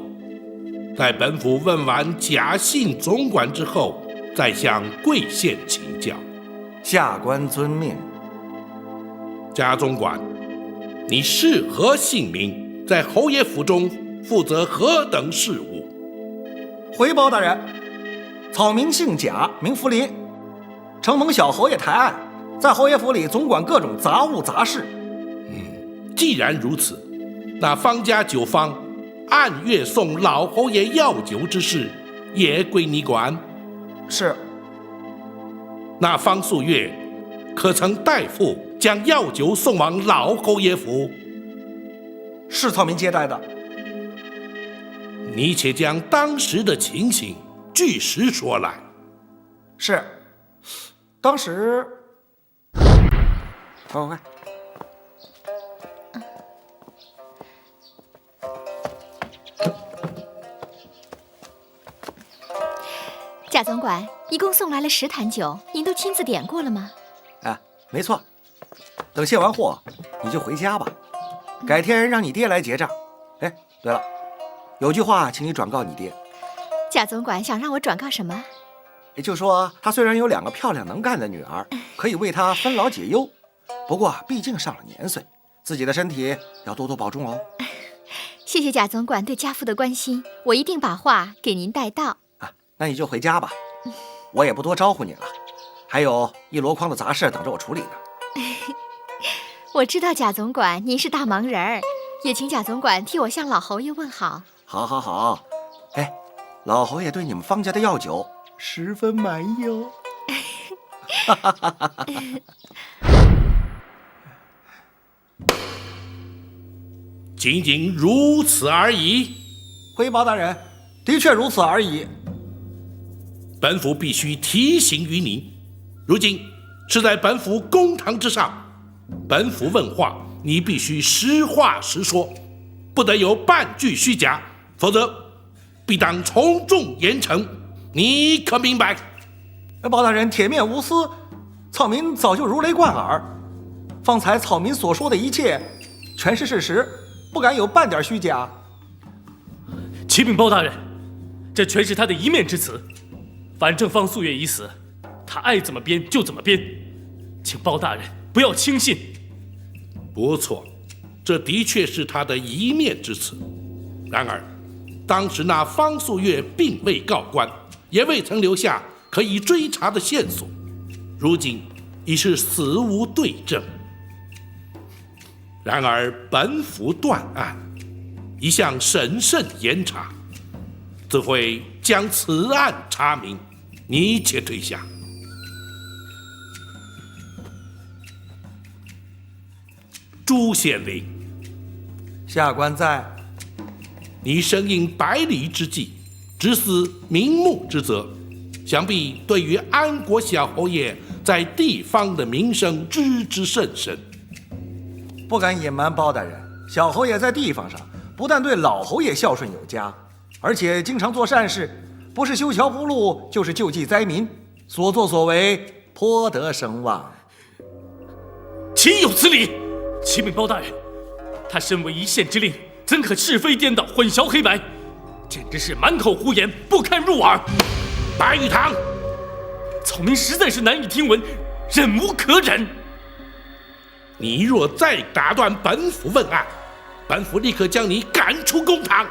待本府问完贾姓总管之后，再向贵县请教。下官遵命。贾总管，你是何姓名？在侯爷府中负责何等事务？回包大人，草名姓贾，名福林，承蒙小侯爷抬案，在侯爷府里总管各种杂物杂事。既然如此，那方家酒坊按月送老侯爷药酒之事，也归你管。是。那方素月可曾代父将药酒送往老侯爷府？是草民接待的。你且将当时的情形据实说来。是，当时，快！贾总管，一共送来了10坛酒，您都亲自点过了吗？啊，没错。等卸完货，你就回家吧。改天让你爹来结账。哎，对了，有句话请你转告你爹。贾总管想让我转告什么？也就说，他虽然有2个漂亮能干的女儿，可以为他分劳解忧，不过毕竟上了年岁，自己的身体要多多保重哦。谢谢贾总管对家父的关心，我一定把话给您带到。啊，那你就回家吧，我也不多招呼你了，还有一箩筐的杂事等着我处理呢。我知道贾总管您是大忙人儿，也请贾总管替我向老侯爷问好。好，哎，老侯爷对你们方家的药酒十分满意哦。仅仅如此而已。回报大人，的确如此而已。本府必须提醒于你，如今是在本府公堂之上，本府问话，你必须实话实说，不得有半句虚假，否则必当从重严惩。你可明白？包大人铁面无私，草民早就如雷贯耳。方才草民所说的一切，全是事实，不敢有半点虚假。启禀包大人，这全是他的一面之词。反正方素月已死，他爱怎么编就怎么编，请包大人不要轻信。不错，这的确是他的一面之词。然而，当时那方素月并未告官，也未曾留下可以追查的线索，如今已是死无对证。然而本府断案，一向审慎严查，自会将此案查明。你且退下。朱县令，下官在。你身应百里之计，直司明目之责，想必对于安国小侯爷在地方的名声知之甚深。不敢隐瞒包大人，小侯爷在地方上不但对老侯爷孝顺有加，而且经常做善事，不是修桥铺路，就是救济灾民，所作所为颇得声望。岂有此理！启禀包大人，他身为一县之令，怎可是非颠倒、混淆黑白？简直是满口胡言，不堪入耳。白玉堂，草民实在是难以听闻，忍无可忍。你若再打断本府问案，本府立刻将你赶出公堂。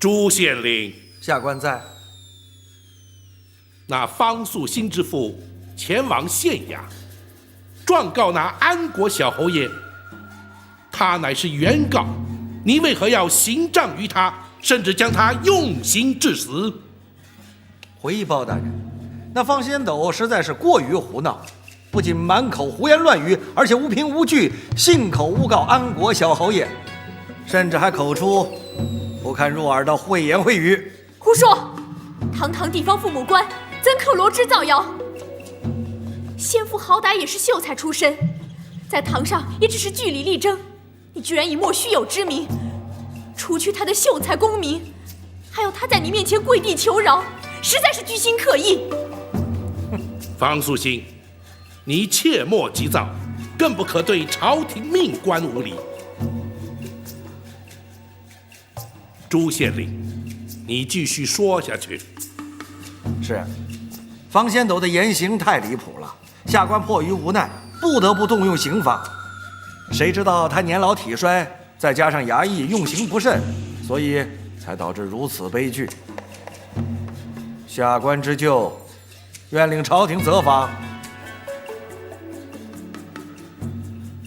朱县令，下官在。那方素心之父前往县衙，状告那安国小侯爷，他乃是原告，你为何要行杖于他，甚至将他用刑致死？回包大人，那方仙斗实在是过于胡闹，不仅满口胡言乱语，而且无凭无据，信口诬告安国小侯爷，甚至还口出不堪入耳的秽言秽语。胡说！堂堂地方父母官，怎可罗织造谣？先父好歹也是秀才出身，在堂上也只是据理力争，你居然以莫须有之名，除去他的秀才功名，还有他在你面前跪地求饶，实在是居心刻意。方素心，你切莫急躁，更不可对朝廷命官无礼。朱县令，你继续说下去。是，方仙斗的言行太离谱了，下官迫于无奈，不得不动用刑法。谁知道他年老体衰，再加上衙役用刑不慎，所以才导致如此悲剧。下官之咎，愿领朝廷责罚。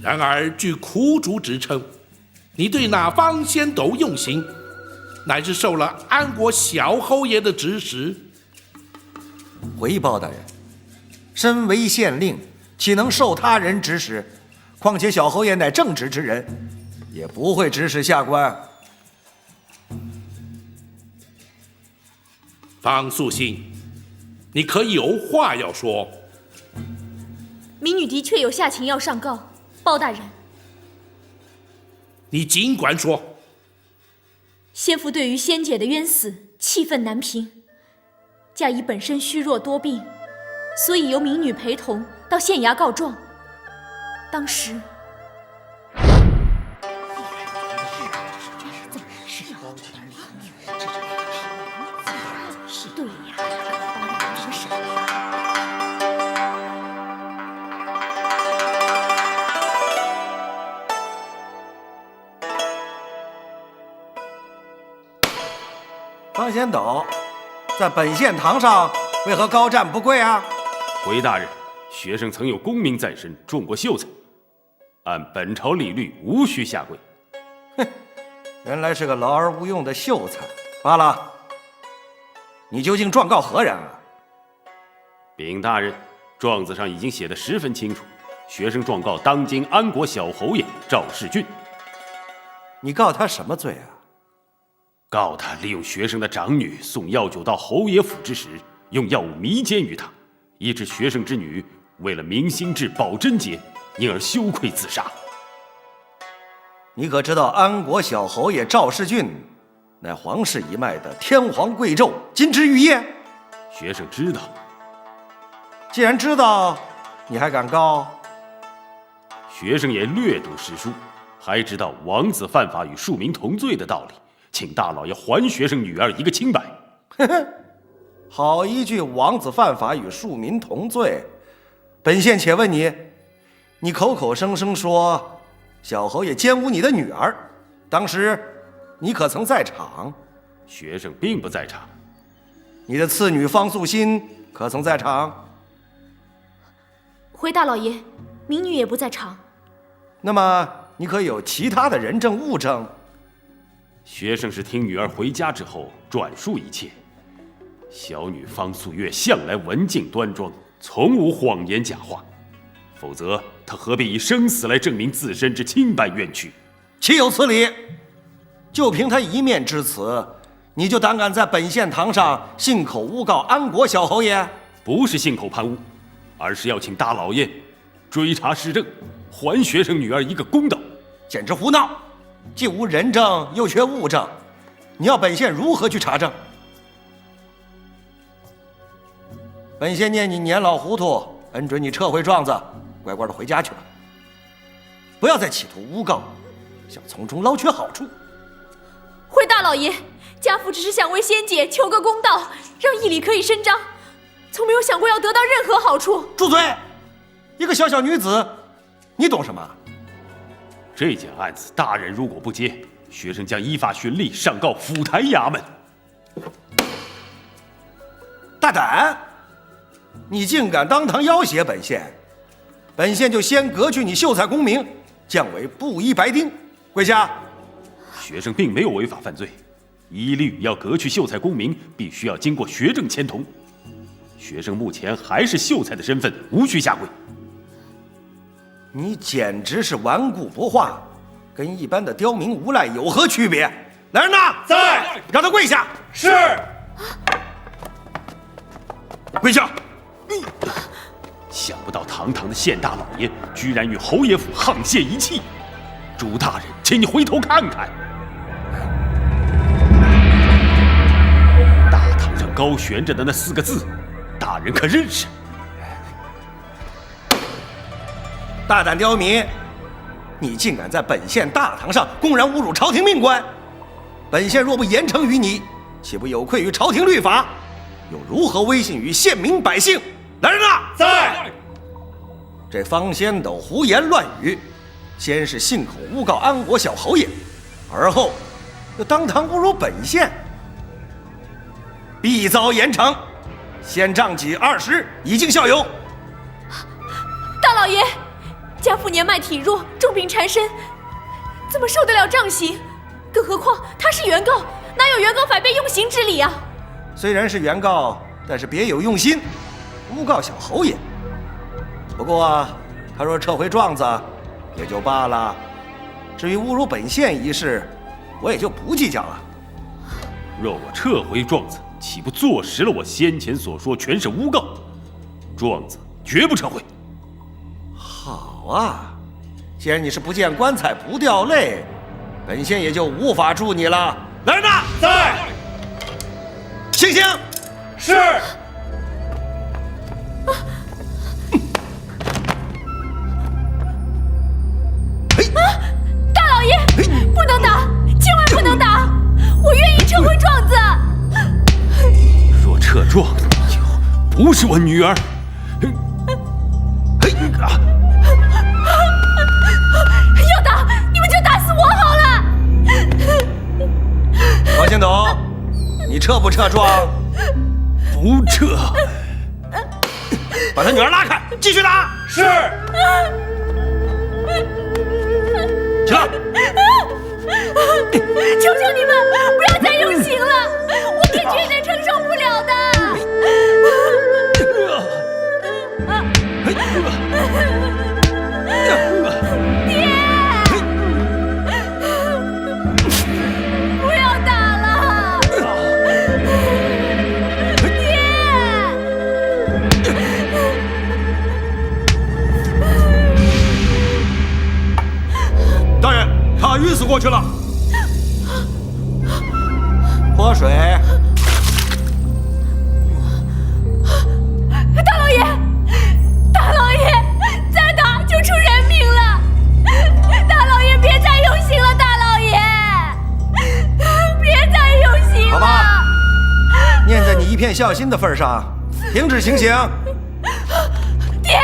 然而据苦主指称，你对那方仙斗用刑，乃是受了安国小侯爷的指使。回报大人，身为县令，岂能受他人指使？况且小侯爷乃正直之人，也不会指使下官。方素心，你可以有话要说。民女的确有下情要上告，包大人。你尽管说。先父对于仙姐的冤死气愤难平，嫁衣本身虚弱多病，所以由民女陪同到县衙告状。当时对呀，什么事？方仙斗，在本县堂上为何高站不跪啊？回大人，学生曾有功名在身，中过秀才，按本朝礼律，无需下跪。哼，原来是个劳而无用的秀才。罢了，你究竟状告何人啊？禀大人，状子上已经写得十分清楚，学生状告当今安国小侯爷赵世俊。你告他什么罪啊？告他利用学生的长女送药酒到侯爷府之时，用药物迷奸于他，以致学生之女为了明星至保贞节，因而羞愧自杀。你可知道安国小侯爷赵世俊乃皇室一脉的天皇贵胄金枝玉叶？学生知道。既然知道，你还敢告？学生也略读诗书，还知道王子犯法与庶民同罪的道理，请大老爷还学生女儿一个清白。呵呵，好一句王子犯法与庶民同罪。本县且问你，你口口声声说小侯爷奸污你的女儿，当时你可曾在场？学生并不在场。你的次女方素心可曾在场？回大老爷，民女也不在场。那么你可有其他的人证物证？学生是听女儿回家之后转述一切。小女方素月向来文静端庄，从无谎言假话，否则她何必以生死来证明自身之清白冤屈？岂有此理！就凭她一面之词，你就胆敢在本县堂上信口诬告安国小侯爷？不是信口攀污，而是要请大老爷追查事证，还学生女儿一个公道。简直胡闹！既无人证，又缺物证，你要本县如何去查证？本县念你年老糊涂，恩准你撤回状子，乖乖的回家去吧。不要再企图诬告，想从中捞取好处。回大老爷，家父只是想为仙姐求个公道，让义理可以伸张，从没有想过要得到任何好处。住嘴！一个小小女子，你懂什么？这件案子，大人如果不接，学生将依法循例上告府台衙门。大胆！你竟敢当堂要挟本县，本县就先革去你秀才功名，降为布衣白丁。跪下！学生并没有违法犯罪，依律要革去秀才功名，必须要经过学政签同。学生目前还是秀才的身份，无需下跪。你简直是顽固不化，跟一般的刁民无赖有何区别？来人呐，在，让他跪下。是。跪下。想不到堂堂的县大老爷，居然与侯爷府沆瀣一气。朱大人，请你回头看看，大堂上高悬着的那4个字，大人可认识？大胆刁民，你竟敢在本县大堂上公然侮辱朝廷命官！本县若不严惩于你，岂不有愧于朝廷律法？又如何威信于县民百姓？来人呐，在！这方仙斗胡言乱语，先是信口诬告安国小侯爷，而后又当堂侮辱本县，必遭严惩。县杖几20，以儆效尤。大老爷，家父年迈体弱，重病缠身，怎么受得了杖刑？更何况他是原告，哪有原告反被用刑之理啊？虽然是原告，但是别有用心，诬告小侯爷。不过，他若撤回状子，也就罢了。至于侮辱本县一事，我也就不计较了。若我撤回状子，岂不坐实了我先前所说全是诬告？状子绝不撤回。好啊，既然你是不见棺材不掉泪，本县也就无法助你了。来人呐，在！醒醒！是。大老爷，不能打，千万不能打！我愿意撤回状子。若撤状，就不是我女儿。要打你们就打死我好了。王先斗，你撤不撤状？不撤。把他女儿拉开，继续打。是。起来！求求你们不要再用刑了，我天绝对承受不了的。爹，不要打了，爹。大人，他晕死过去了。泼水。大老爷，大老爷，再打就出人命了！大老爷，别再用刑了，大老爷，别再用刑了！好吧，念在你一片孝心的份上，停止行刑。爹，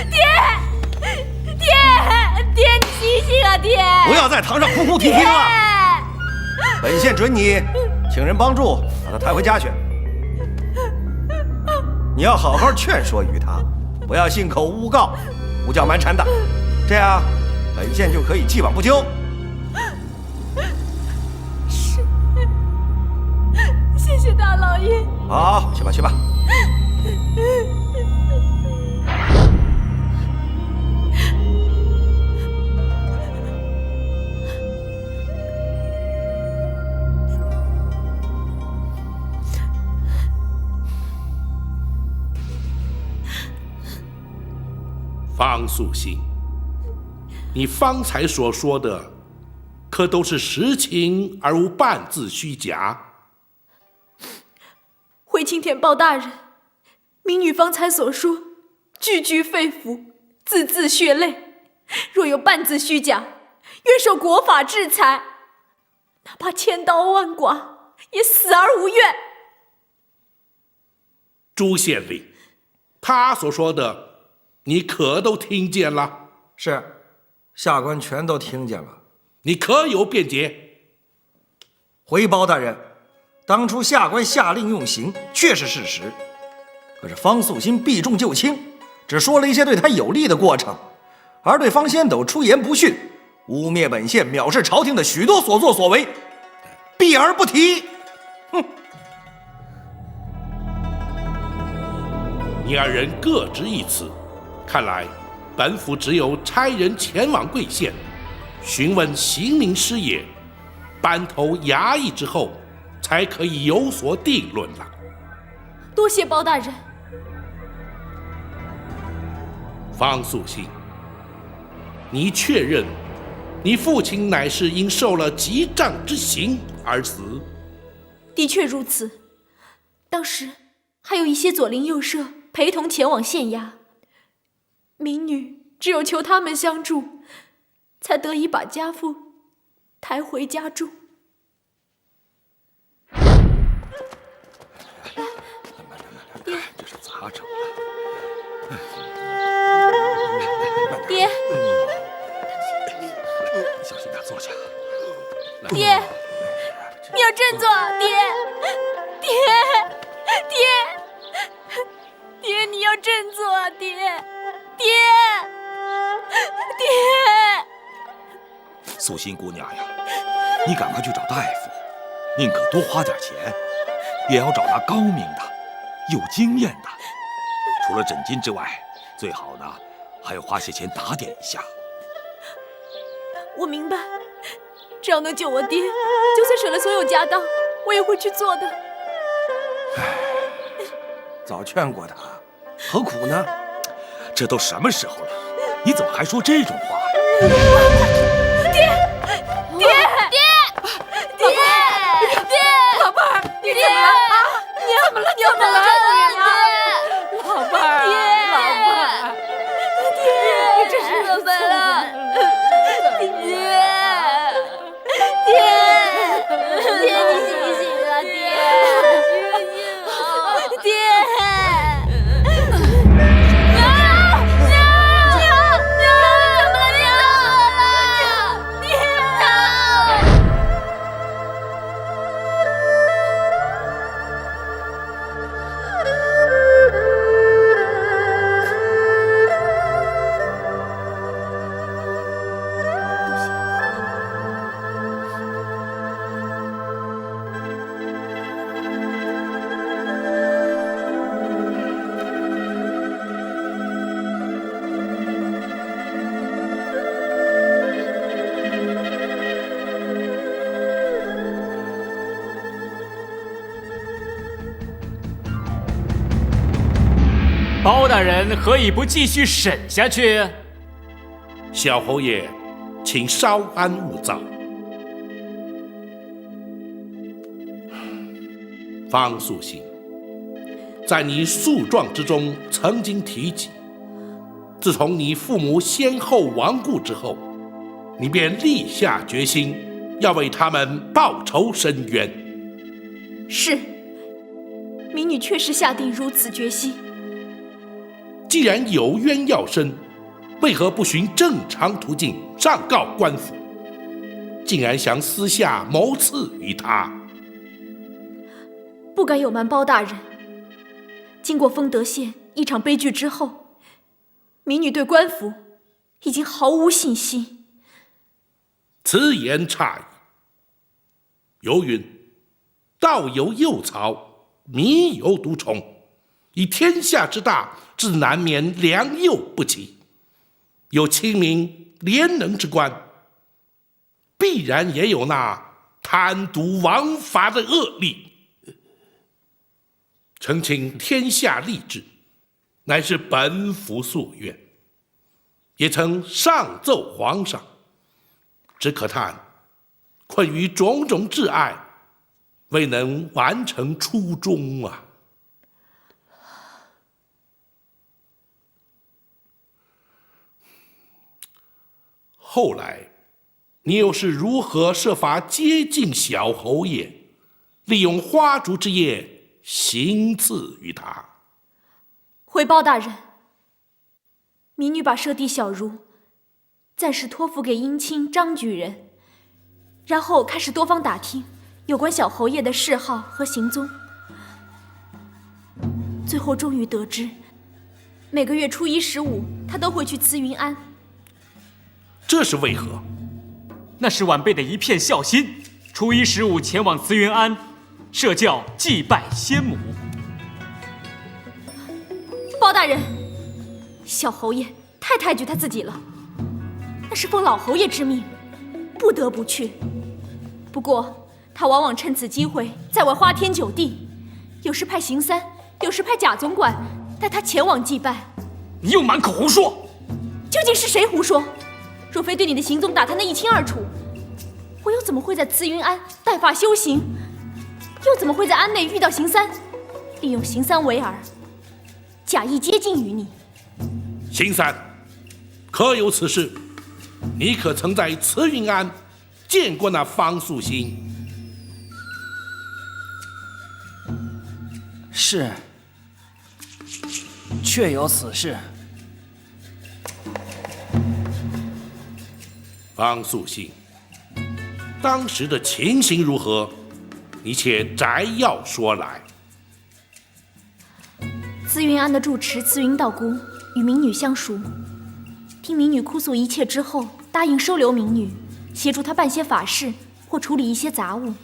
你醒醒啊，爹！不要在堂上哭哭啼啼了。本县准你请人帮助把他抬回家去。你要好好劝说于他，不要信口诬告、胡搅蛮缠的，这样本县就可以既往不咎。是，谢谢大老爷。好，去吧去吧。方素心，你方才所说的，可都是实情而无半字虚假？回青天报大人，民女方才所说，句句肺腑，字字血泪。若有半字虚假，愿受国法制裁，哪怕千刀万剐，也死而无怨。朱县令，他所说的，你可都听见了？是，下官全都听见了。你可有辩解？回报大人，当初下官下令用刑，确是事实。可是方素心避重就轻，只说了一些对他有利的过程，而对方先斗出言不逊，污蔑本县，藐视朝廷的许多所作所为，避而不提。哼！你二人各执一词，看来本府只有差人前往贵县，询问刑名师爷，班头衙役之后，才可以有所定论了。多谢包大人。方素心，你确认你父亲乃是因受了极杖之刑而死？的确如此，当时还有一些左邻右舍陪同前往县衙，民女只有求他们相助，才得以把家父抬回家中。爹，这是咋整的？爹，小心点，坐下。爹，你要振作，爹，爹，你要振作，爹。素心姑娘呀，你赶快去找大夫，宁可多花点钱，也要找那高明的、有经验的。除了诊金之外，最好呢还要花些钱打点一下。我明白，只要能救我爹，就算舍了所有家当，我也会去做的。早劝过他，何苦呢？这都什么时候了，你怎么还说这种话？爹，老伴儿，你怎么了？你怎么了？你怎么了？老伴儿，爹，你这是怎么了？爹，你醒醒啊，爹！包大人何以不继续审下去？小侯爷，请稍安勿躁。方素心，在你诉状之中曾经提及，自从你父母先后亡故之后，你便立下决心，要为他们报仇伸冤。是，民女确实下定如此决心。既然有冤要伸，为何不循正常途径上告官府，竟然想私下谋刺于他？不敢有瞒包大人，经过丰德县一场悲剧之后，民女对官府已经毫无信心。此言差矣。有云：道有幼草，迷有毒虫。以天下之大，自难免良莠不齐。有清明廉能之官，必然也有那贪渎枉法的恶吏。澄清天下吏治，乃是本府夙愿，也曾上奏皇上，只可叹困于种种挚爱，未能完成初衷啊。后来，你又是如何设法接近小侯爷，利用花烛之夜行刺于他？回包大人，民女把舍弟小茹暂时托付给姻亲张举人，然后开始多方打听有关小侯爷的嗜好和行踪，最后终于得知，每个月初一、15，他都会去慈云庵。这是为何？那是晚辈的一片孝心。初一、15前往慈云庵设教祭拜先母。包大人，小侯爷太抬举他自己了，那是奉老侯爷之命，不得不去。不过他往往趁此机会在外花天酒地，有时派邢三，有时派贾总管带他前往祭拜。你又满口胡说！究竟是谁胡说？若非对你的行踪打探得一清二楚，我又怎么会在慈云庵带发修行？又怎么会在庵内遇到邢三，利用邢三为饵，假意接近于你？邢三，可有此事？你可曾在慈云庵见过那方素心？是，确有此事。方素心，当时的情形如何？你且摘要说来。慈云庵的住持慈云道姑与民女相熟，听民女哭诉一切之后，答应收留民女，协助她办些法事或处理一些杂物。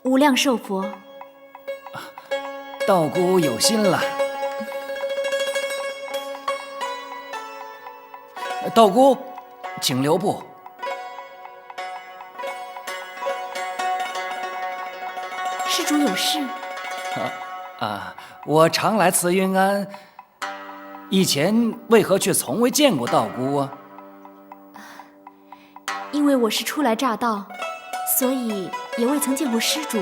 无量寿佛。道姑有心了。道姑，请留步。施主有事？我常来慈云庵，以前为何却从未见过道姑啊？因为我是初来乍到，所以也未曾见过施主。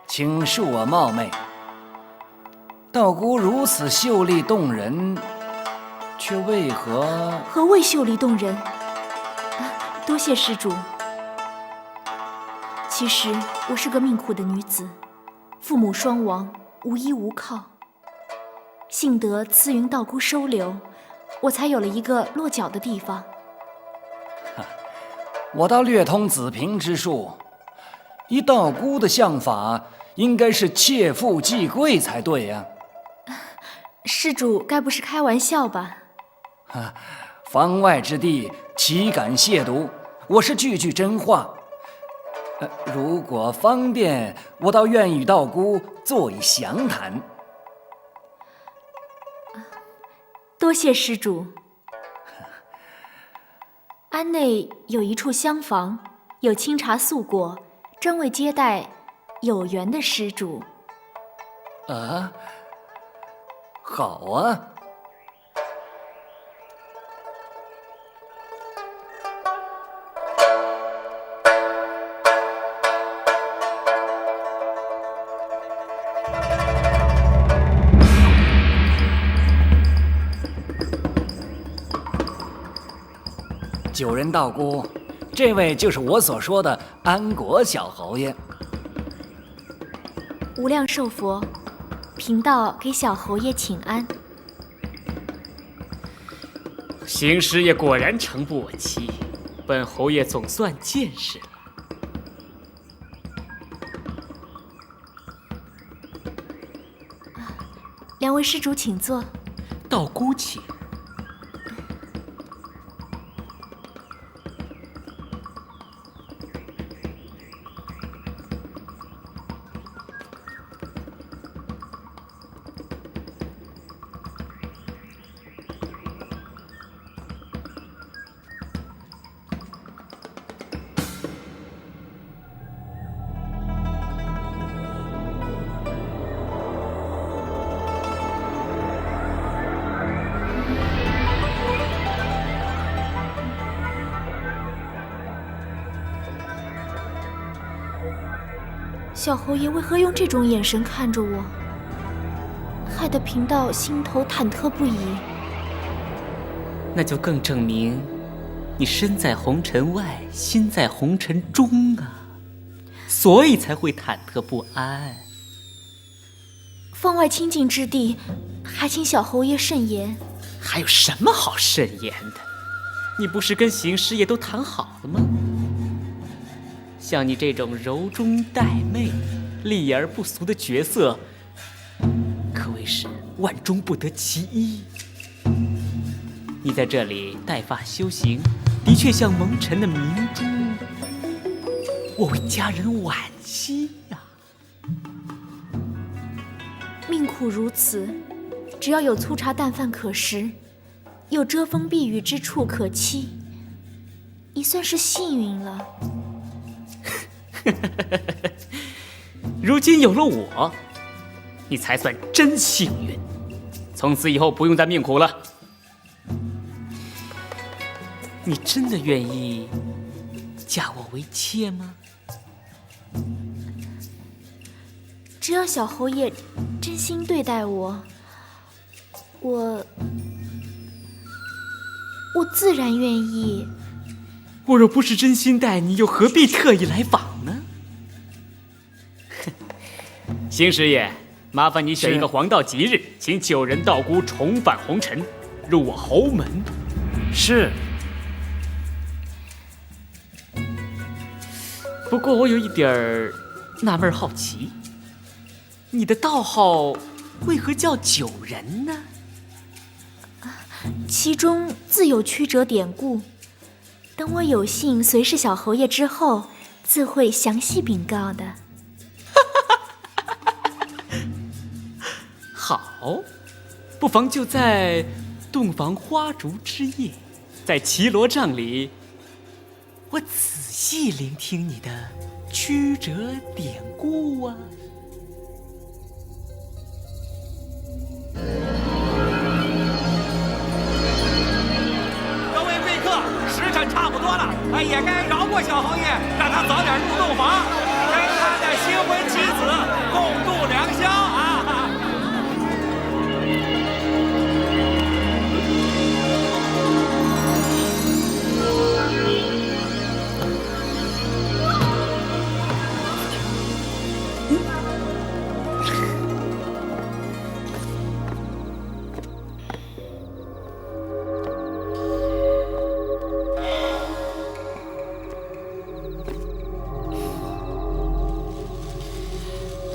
请恕我冒昧。道姑如此秀丽动人，却为何？何谓秀丽动人？多谢施主。其实我是个命苦的女子，父母双亡，无依无靠。幸得慈云道姑收留，我才有了一个落脚的地方。我倒略通子平之术，依道姑的相法，应该是妾妇继贵才对呀。施主该不是开玩笑吧？方外之地，岂敢亵渎？我是句句真话。如果方便，我倒愿与道姑坐以详谈。多谢施主。庵内有一处厢房，有清茶素果，专为接待有缘的施主。好啊。九人道姑，这位就是我所说的安国小侯爷。无量寿佛，贫道给小侯爷请安。邢师爷果然诚不我欺，本侯爷总算见识了。两位施主请坐。道姑请。小侯爷为何用这种眼神看着我，害得贫道心头忐忑不已？那就更证明你身在红尘外，心在红尘中啊，所以才会忐忑不安。方外清净之地，还请小侯爷慎言。还有什么好慎言的？你不是跟邢师爷都谈好了吗？像你这种柔中带媚、丽而不俗的角色，可谓是万中不得其一。你在这里带发修行，的确像蒙尘的明珠，我为家人惋惜呀。命苦如此，只要有粗茶淡饭可食，有遮风避雨之处可栖，已算是幸运了。如今有了我，你才算真幸运。从此以后不用再命苦了。你真的愿意嫁我为妾吗？只要小侯爷真心对待我，我自然愿意。我若不是真心待你，又何必特意来访呢？邢师爷，麻烦你选一个黄道吉日，请九人道姑重返红尘，入我侯门。是。不过我有一点纳闷好奇，你的道号为何叫九人呢？其中自有曲折典故。等我有幸随侍小侯爷之后，自会详细禀告的。好，不妨就在洞房花烛之夜，在绮罗帐里，我仔细聆听你的曲折典故啊。各位贵客，时辰差不多了，也该饶过小侯爷，让他早点入洞房，跟他的新婚妻子共度良宵啊！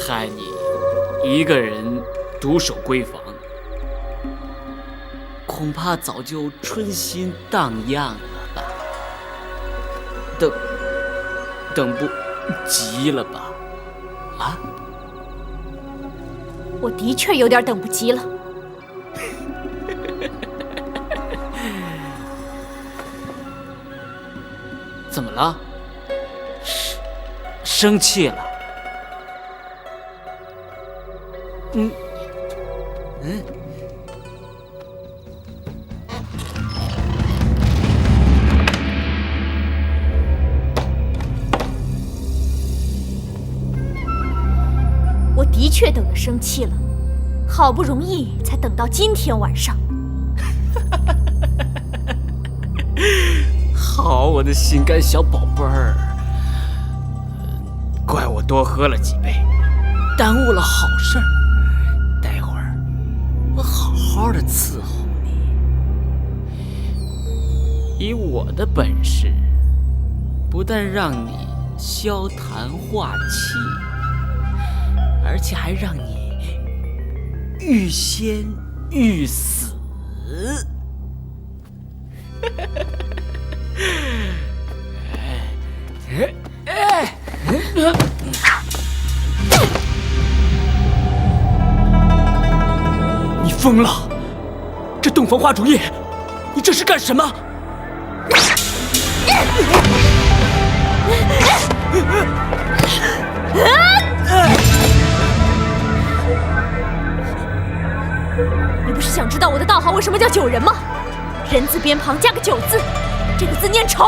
看你一个人独守闺房，恐怕早就春心荡漾了吧？等不及了吧？啊？我的确有点等不及了。怎么了？生气了？我的确等得生气了，好不容易才等到今天晚上。好，我的心肝小宝贝儿，怪我多喝了几杯，耽误了好事儿。待会儿我好好的伺候你，以我的本事，不但让你消痰化气，而且还让你欲仙欲死。你疯了！这洞房花烛夜，你这是干什么？你不是想知道我的道号为什么叫九人吗？人字边旁加个九字，这个字念仇。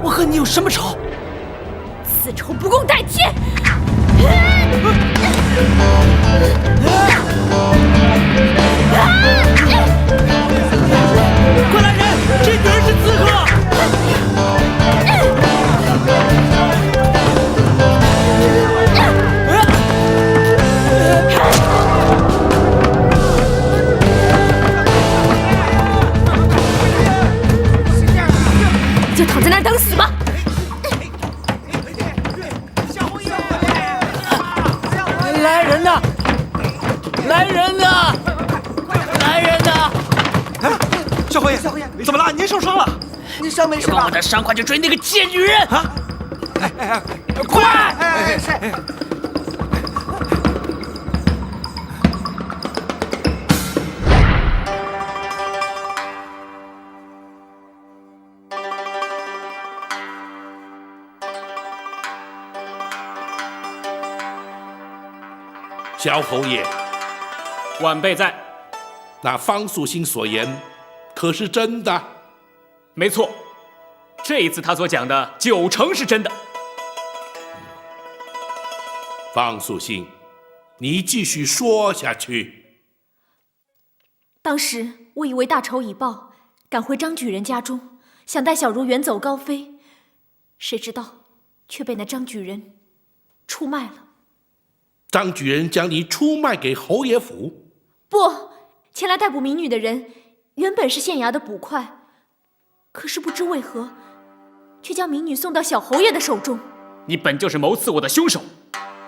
我和你有什么仇？此仇不共戴天！快来人！这女儿是刺客！你就躺在那儿等死吧！来人呐！来人呐！来人呐！小侯爷，怎么了？您受伤了？你伤没事吧？把我的伤快去追那个贱女人！啊！快！小侯爷，晚辈在。那方素心所言，可是真的？没错，这一次他所讲的90%是真的。方素心，你继续说下去。当时我以为大仇已报，赶回张举人家中，想带小茹远走高飞，谁知道却被那张举人出卖了。张举人将你出卖给侯爷府？不，前来逮捕民女的人原本是县衙的捕快，可是不知为何，却将民女送到小侯爷的手中。你本就是谋刺我的凶手，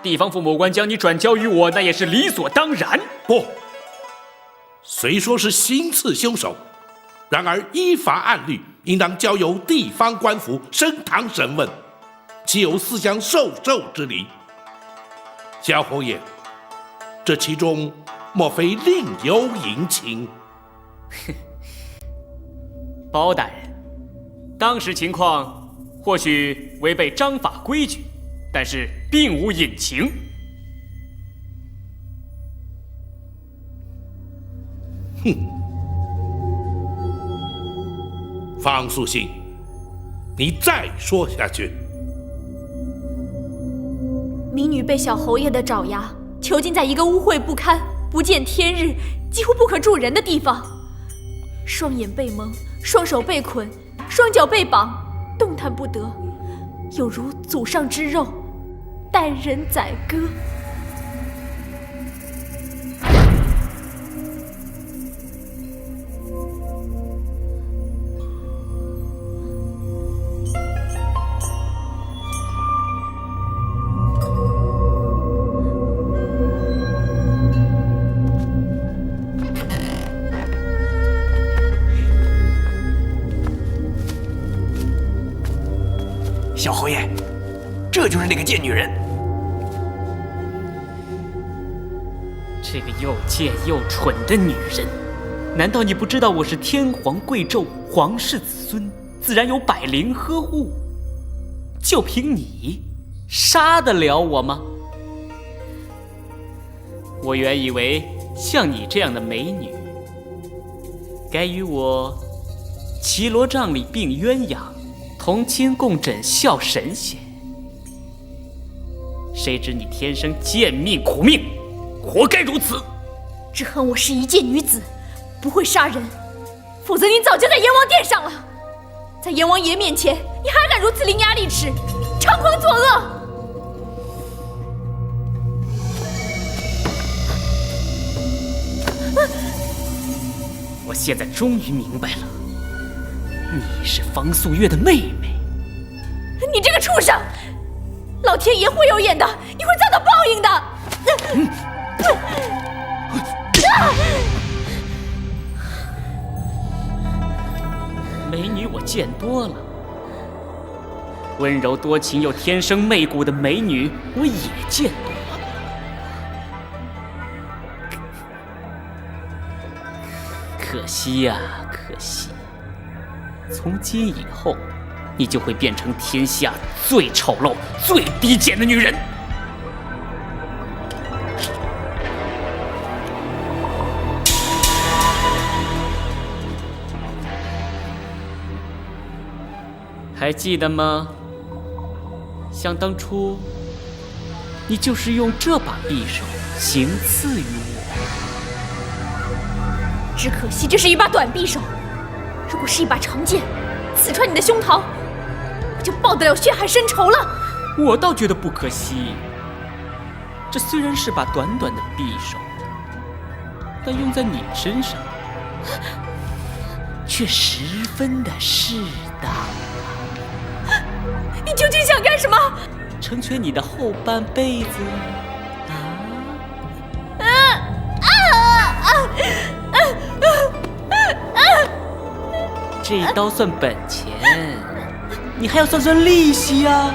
地方父母官将你转交于我，那也是理所当然。不，虽说是行刺凶手，然而依法按律，应当交由地方官府升堂审问，岂有思想授受之理？小侯爷，这其中莫非另有隐情？包大人，当时情况或许违背章法规矩，但是并无隐情。哼，方素信，你再说下去。民女被小侯爷的爪牙囚禁在一个污秽不堪、不见天日、几乎不可住人的地方，双眼被蒙，双手被捆，双脚被绑，动弹不得，有如祖上之肉，待人宰割。小侯爷，这就是那个贱女人。这个又贱又蠢的女人，难道你不知道我是天皇贵胄，皇室子孙，自然有百灵呵护？就凭你，杀得了我吗？我原以为像你这样的美女，该与我绮罗帐里并鸳鸯，同亲共枕笑神仙。谁知你天生贱命苦命，活该如此。只恨我是一介女子，不会杀人，否则你早就在阎王殿上了。在阎王爷面前，你还敢如此伶牙俐齿，猖狂作恶！我现在终于明白了，你是方素月的妹妹。你这个畜生！老天爷会有眼的，你会遭到报应的！美女我见多了，温柔多情又天生媚骨的美女我也见多了。可惜呀，可惜！从今以后，你就会变成天下最丑陋、最低贱的女人。还记得吗？想当初，你就是用这把匕首行刺于我。只可惜这是一把短匕首，如果是一把长剑，刺穿你的胸膛，我就报得了血海深仇了。我倒觉得不可惜。这虽然是把短短的匕首，但用在你身上，却十分的适当。你究竟想干什么？成全你的后半辈子这一刀算本钱，你还要算算利息呀！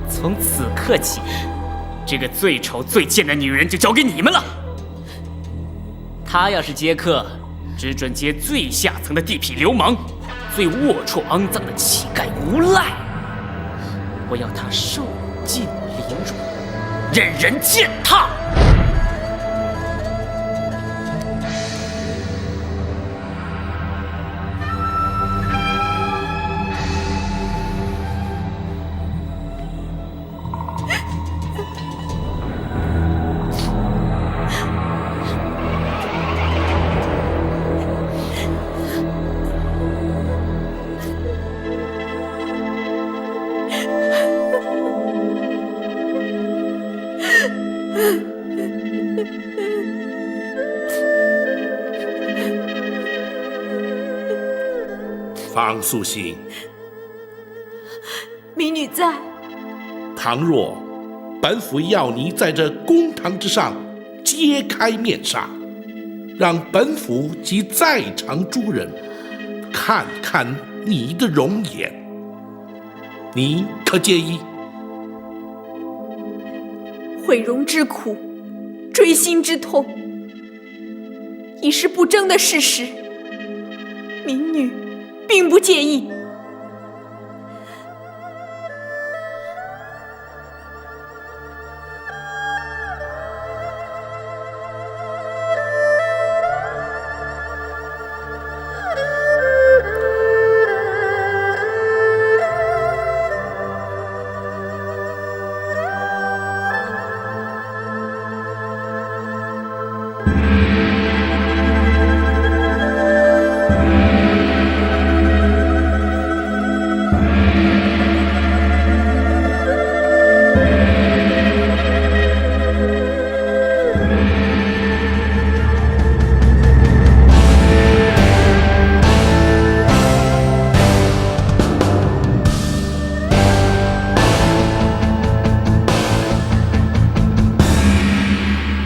从此刻起，这个最丑最贱的女人就交给你们了。她要是接客，只准接最下层的地痞流氓，最龌龊肮脏的乞丐无赖。我要她受尽凌辱，任人践踏。方素心，民民女在。倘若本府要你在这公堂之上揭开面纱，让本府及在场诸人看看你的容颜，你可介意？毁容之苦，锥心之痛，已是不争的事实。民女并不介意。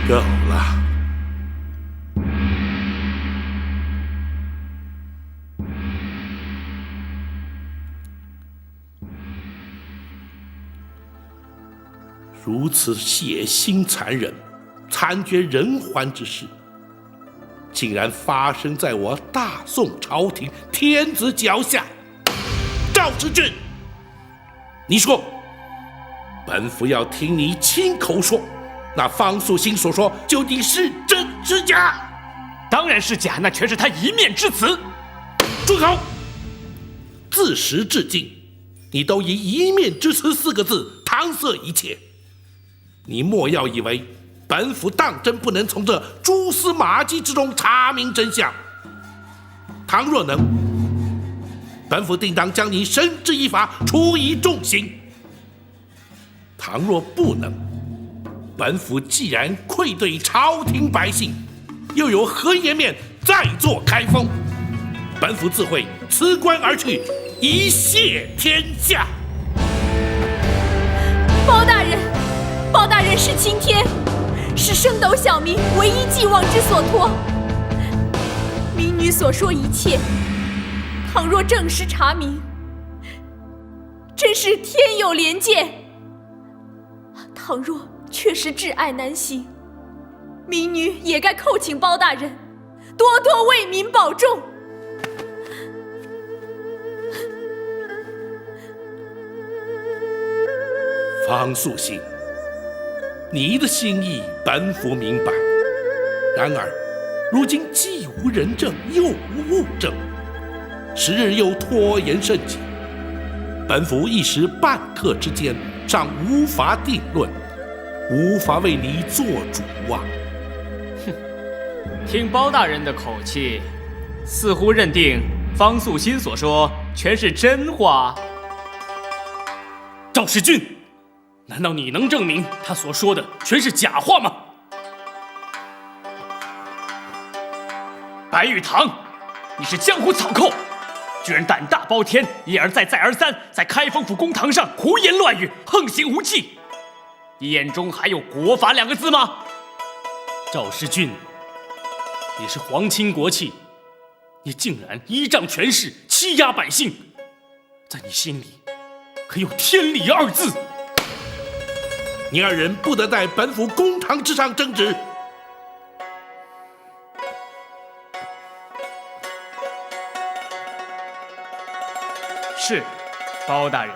够了！如此血腥残忍、惨绝人寰之事，竟然发生在我大宋朝廷天子脚下。赵之俊，你说，本府要听你亲口说，那方素心所说究竟是真是假？当然是假，那全是他一面之词。住口！自始至今，你都以一面之词4个字搪塞一切。你莫要以为本府当真不能从这蛛丝马迹之中查明真相。倘若能，本府定当将你绳之以法，处以重刑。倘若不能，本府既然愧对朝廷百姓，又有何颜面再做开封？本府自会辞官而去，以谢天下。包大人，包大人是青天，是升斗小民唯一寄望之所托。民女所说一切，倘若证实查明，真是天有怜见。倘若确实挚爱难行，民女也该叩请包大人多多为民保重。方素心，你的心意本府明白，然而如今既无人证又无物证，时日又拖延甚紧，本府一时半刻之间尚无法定论，无法为你做主啊！哼，听包大人的口气，似乎认定方素心所说全是真话。赵世俊，难道你能证明他所说的全是假话吗？白玉堂，你是江湖草寇，居然胆大包天，一而再再而三在开封府公堂上胡言乱语，横行无忌。你眼中还有国法2个字吗？赵世俊，你是皇亲国戚，你竟然依仗权势欺压百姓，在你心里可有天理2字？你二人不得在本府公堂之上争执。是，包大人。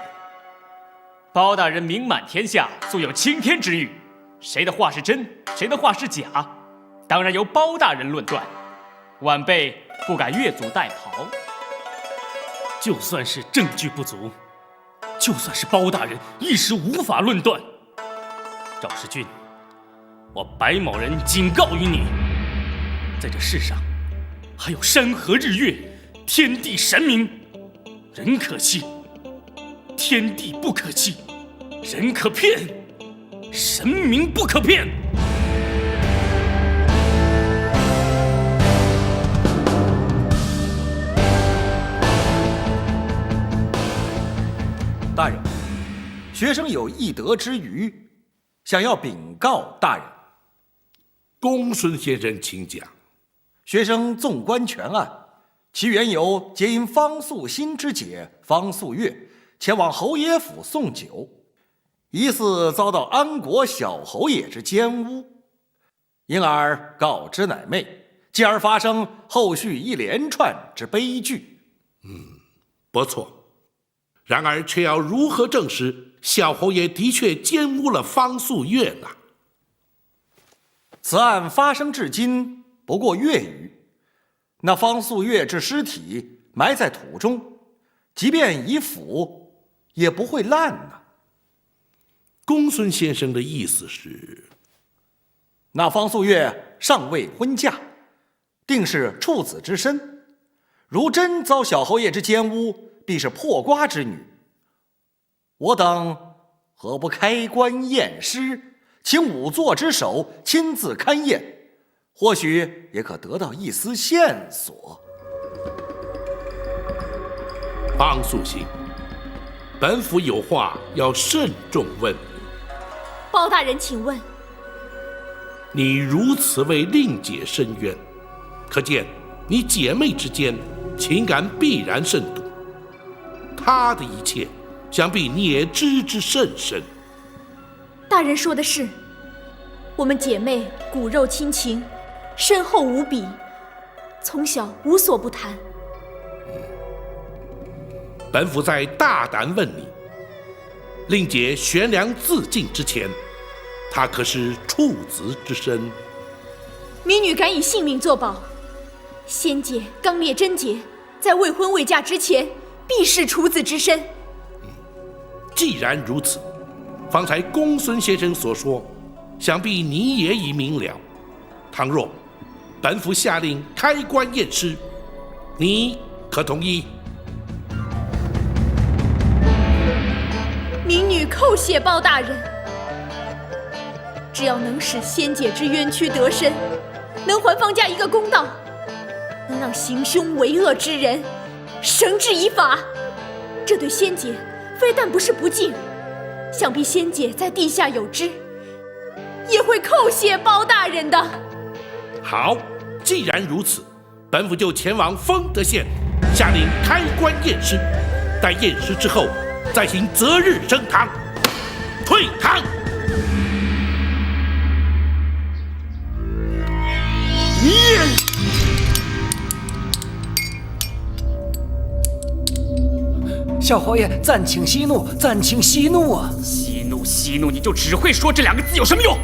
包大人名满天下，素有青天之誉，谁的话是真，谁的话是假，当然由包大人论断。晚辈不敢越俎代庖。就算是证据不足，就算是包大人一时无法论断，赵世俊，我白某人警告于你，在这世上还有山河日月、天地神明，人可欺，天地不可欺；人可骗，神明不可骗。大人，学生有一德之余，想要禀告大人。公孙先生，请讲。学生纵观全案，其缘由皆因方素心之姐方素月前往侯爷府送酒，疑似遭到安国小侯爷之奸污，因而告知乃妹，继而发生后续一连串之悲剧。不错。然而，却要如何证实小侯爷的确奸污了方素月呢？此案发生至今不过月余，那方素月之尸体埋在土中，即便已腐，也不会烂呢。公孙先生的意思是，那方素月尚未婚嫁，定是处子之身，如真遭小侯爷之奸污，必是破瓜之女。我等何不开棺验尸，请仵作之手亲自勘验，或许也可得到一丝线索。方素心，本府有话要慎重问你。包大人，请问。你如此为令姐申冤，可见你姐妹之间情感必然甚笃，她的一切想必你也知之甚深。大人说的是，我们姐妹骨肉亲情深厚无比，从小无所不谈。本府再大胆问你，令姐悬梁自尽之前，她可是处子之身？民女敢以性命作保，仙姐刚烈贞洁，在未婚未嫁之前，必是处子之身。既然如此，方才公孙先生所说，想必你也已明了。倘若本府下令开棺验尸，你可同意？民女叩谢包大人。只要能使仙姐之冤屈得伸，能还方家一个公道，能让行凶为恶之人绳之以法，这对仙姐非但不是不敬，想必仙姐在地下有知，也会叩谢包大人的。好，既然如此，本府就前往丰德县，下令开棺验尸，待验尸之后，再行择日升堂。退堂。小侯爷，暂请息怒，暂请息怒啊！息怒，息怒，你就只会说这两个字有什么用？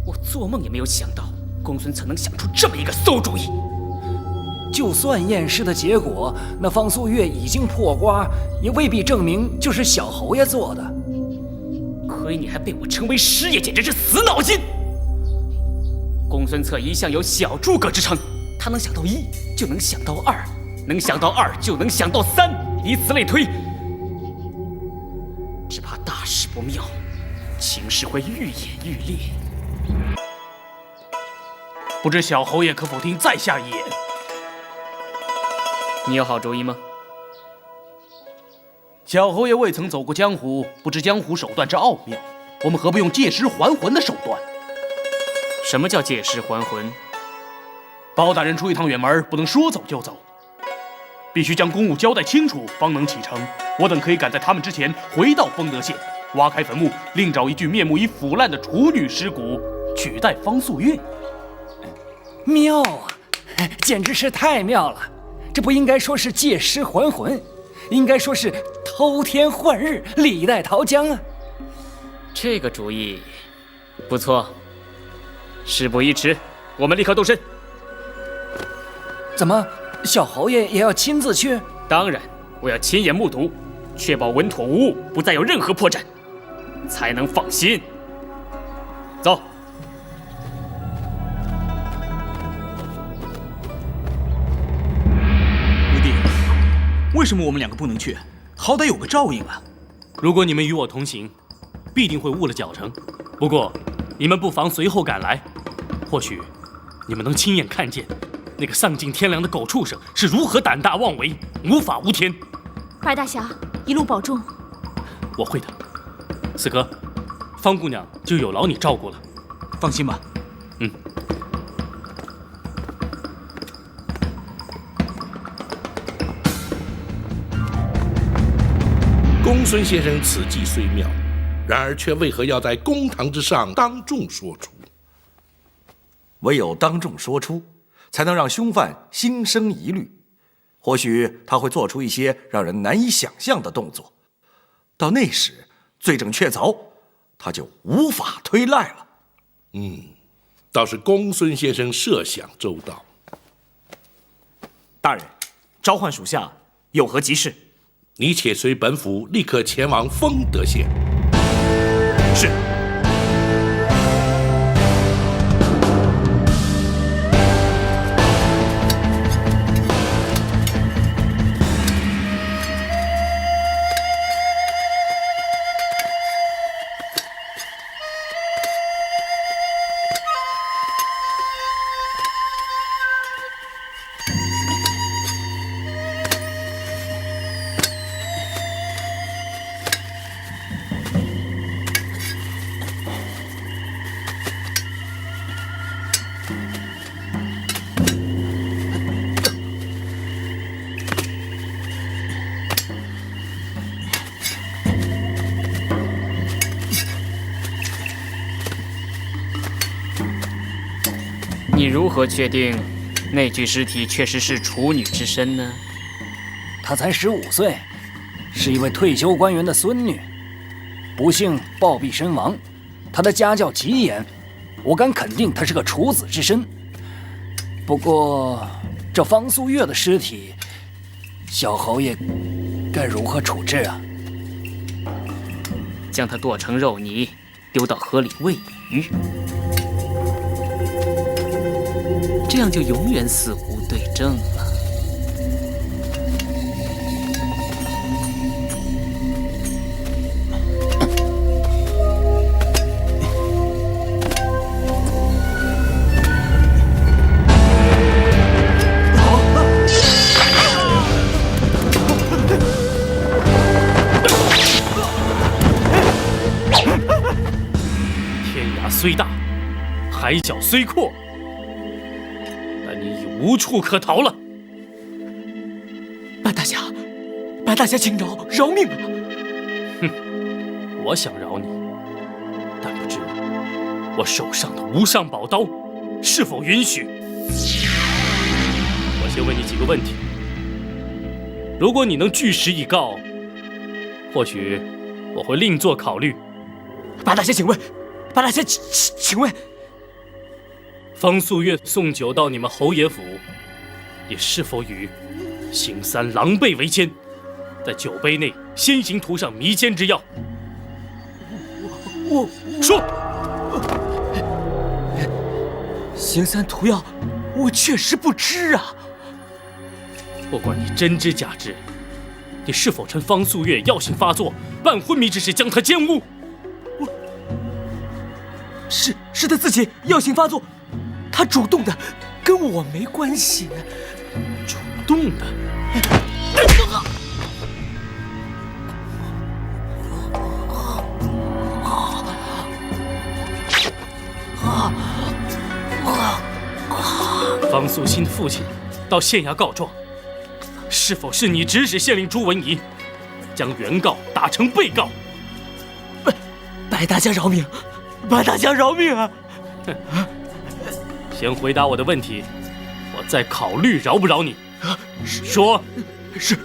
我做梦也没有想到，公孙曾能想出这么一个馊主意。就算验尸的结果，那方素月已经破瓜，也未必证明就是小侯爷做的。亏你还被我称为师爷，简直是死脑筋！公孙策一向有小诸葛之称，他能想到一，就能想到二，能想到二，就能想到三，以此类推，只怕大事不妙，情势会愈演愈烈。不知小侯爷可否听在下一言？你有好主意吗？小侯爷未曾走过江湖，不知江湖手段之奥妙，我们何不用借尸还魂的手段？什么叫借尸还魂？包大人出一趟远门，不能说走就走，必须将公务交代清楚，方能启程。我等可以赶在他们之前回到丰德县，挖开坟墓，另找一具面目已腐烂的处女尸骨，取代方素月。妙啊，简直是太妙了！这不应该说是借尸还魂，应该说是偷天换日，李代桃僵啊！这个主意不错。事不宜迟，我们立刻动身。怎么，小侯爷也要亲自去？当然，我要亲眼目睹，确保稳妥无误，不再有任何破绽，才能放心。走。五弟，为什么我们两个不能去？好歹有个照应啊！如果你们与我同行，必定会误了脚程。不过，你们不妨随后赶来，或许你们能亲眼看见那个丧尽天良的狗畜生是如何胆大妄为、无法无天。白大侠，一路保重。我会的。四哥，方姑娘就有劳你照顾了。放心吧。嗯。公孙先生此计虽妙，然而却为何要在公堂之上当众说出？唯有当众说出，才能让凶犯心生疑虑。或许他会做出一些让人难以想象的动作，到那时罪证确凿，他就无法推赖了。倒是公孙先生设想周到。大人，召唤属下有何急事？你且随本府立刻前往丰德县。是。你如何确定那具尸体确实是处女之身呢？她才15岁，是一位退休官员的孙女，不幸暴毙身亡。她的家教极严，我敢肯定她是个处子之身。不过，这方素月的尸体，小侯爷该如何处置啊？将她剁成肉泥，丢到河里喂鱼。这样就永远死无对证了。天涯虽大，海角虽阔。无处可逃了，白大侠，白大侠，请饶命啊！哼，我想饶你，但不知我手上的无上宝刀是否允许？我先问你几个问题，如果你能据实以告，或许我会另作考虑。白大侠，请问，白大侠，请问。方素月送酒到你们侯爷府，你是否与邢三狼狈为奸，在酒杯内先行涂上迷奸之药？我说，邢三涂药，我确实不知啊。不管你真知假知，你是否趁方素月药性发作、半昏迷之时将她奸污？是他自己药性发作。他主动的，跟我没关系。主动的？方素心的父亲到县衙告状，是否是你指使县令朱文仪将原告打成被告？白大侠饶命！白大侠饶命啊！先回答我的问题，我再考虑饶不饶你。说，是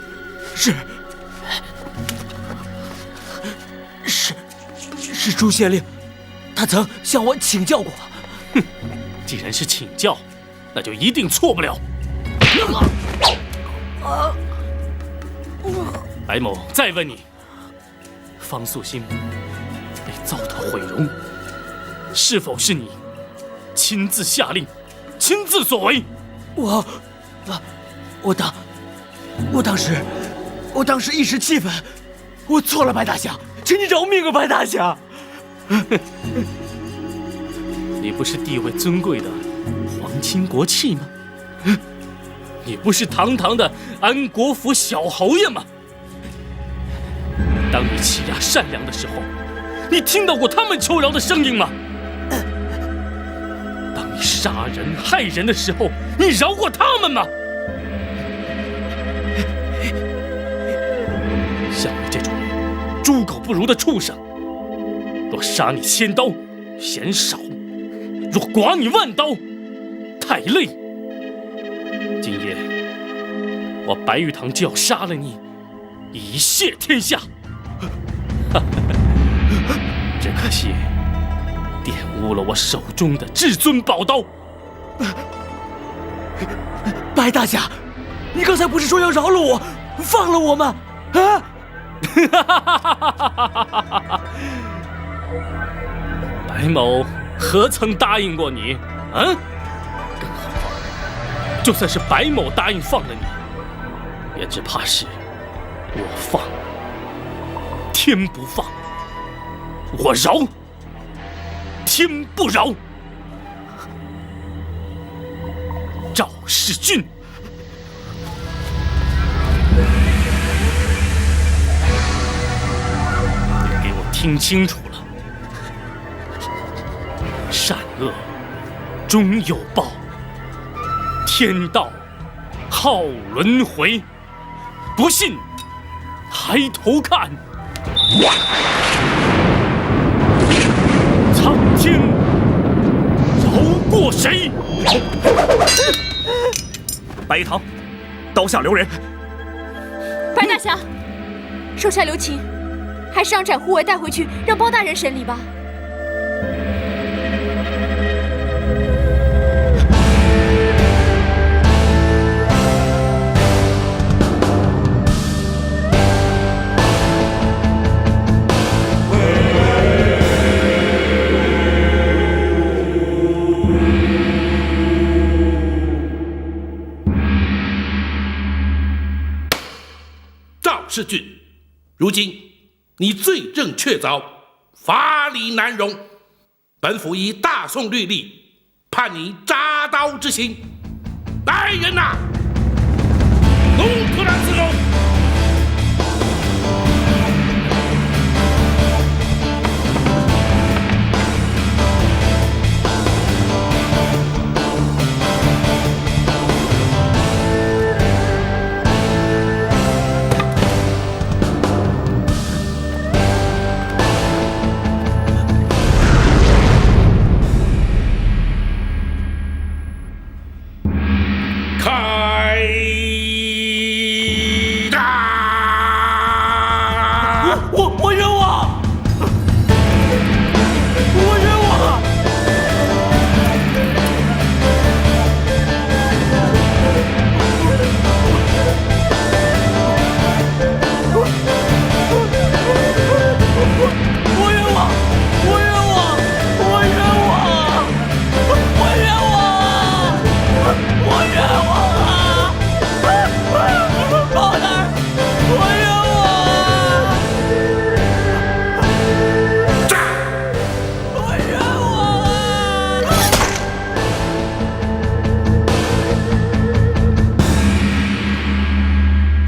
朱县令，他曾向我请教过。哼，既然是请教，那就一定错不了。白某再问你，方素心被糟蹋毁容，是否是你亲自下令，亲自所为？我当时一时气愤，我错了，白大侠，请你饶命啊，白大侠！你不是地位尊贵的皇亲国戚吗？你不是堂堂的安国府小侯爷吗？当你欺压善良的时候，你听到过他们求饶的声音吗？当你杀人害人的时候，你饶过他们吗？像你这种猪狗不如的畜生，若杀你1000刀，嫌少；若剐你10000刀，太累。今夜，我白玉堂就要杀了你，以谢天下。只可惜，玷污了我手中的至尊宝刀。白大侠，你刚才不是说要饶了我，放了我吗？啊！白某何曾答应过你？啊？更何况，就算是白某答应放了你，也只怕是我放，天不放；我饶，天不饶。赵世俊，你给我听清楚了，善恶终有报，天道好轮回。不信，抬头看，苍天饶过谁？白玉堂，刀下留人。白大侠，手下留情，还是让斩护卫带回去，让包大人审理吧。世俊，如今你罪证确凿，法理难容，本府以大宋律例判你铡刀之刑。来人呐，弄出来自首！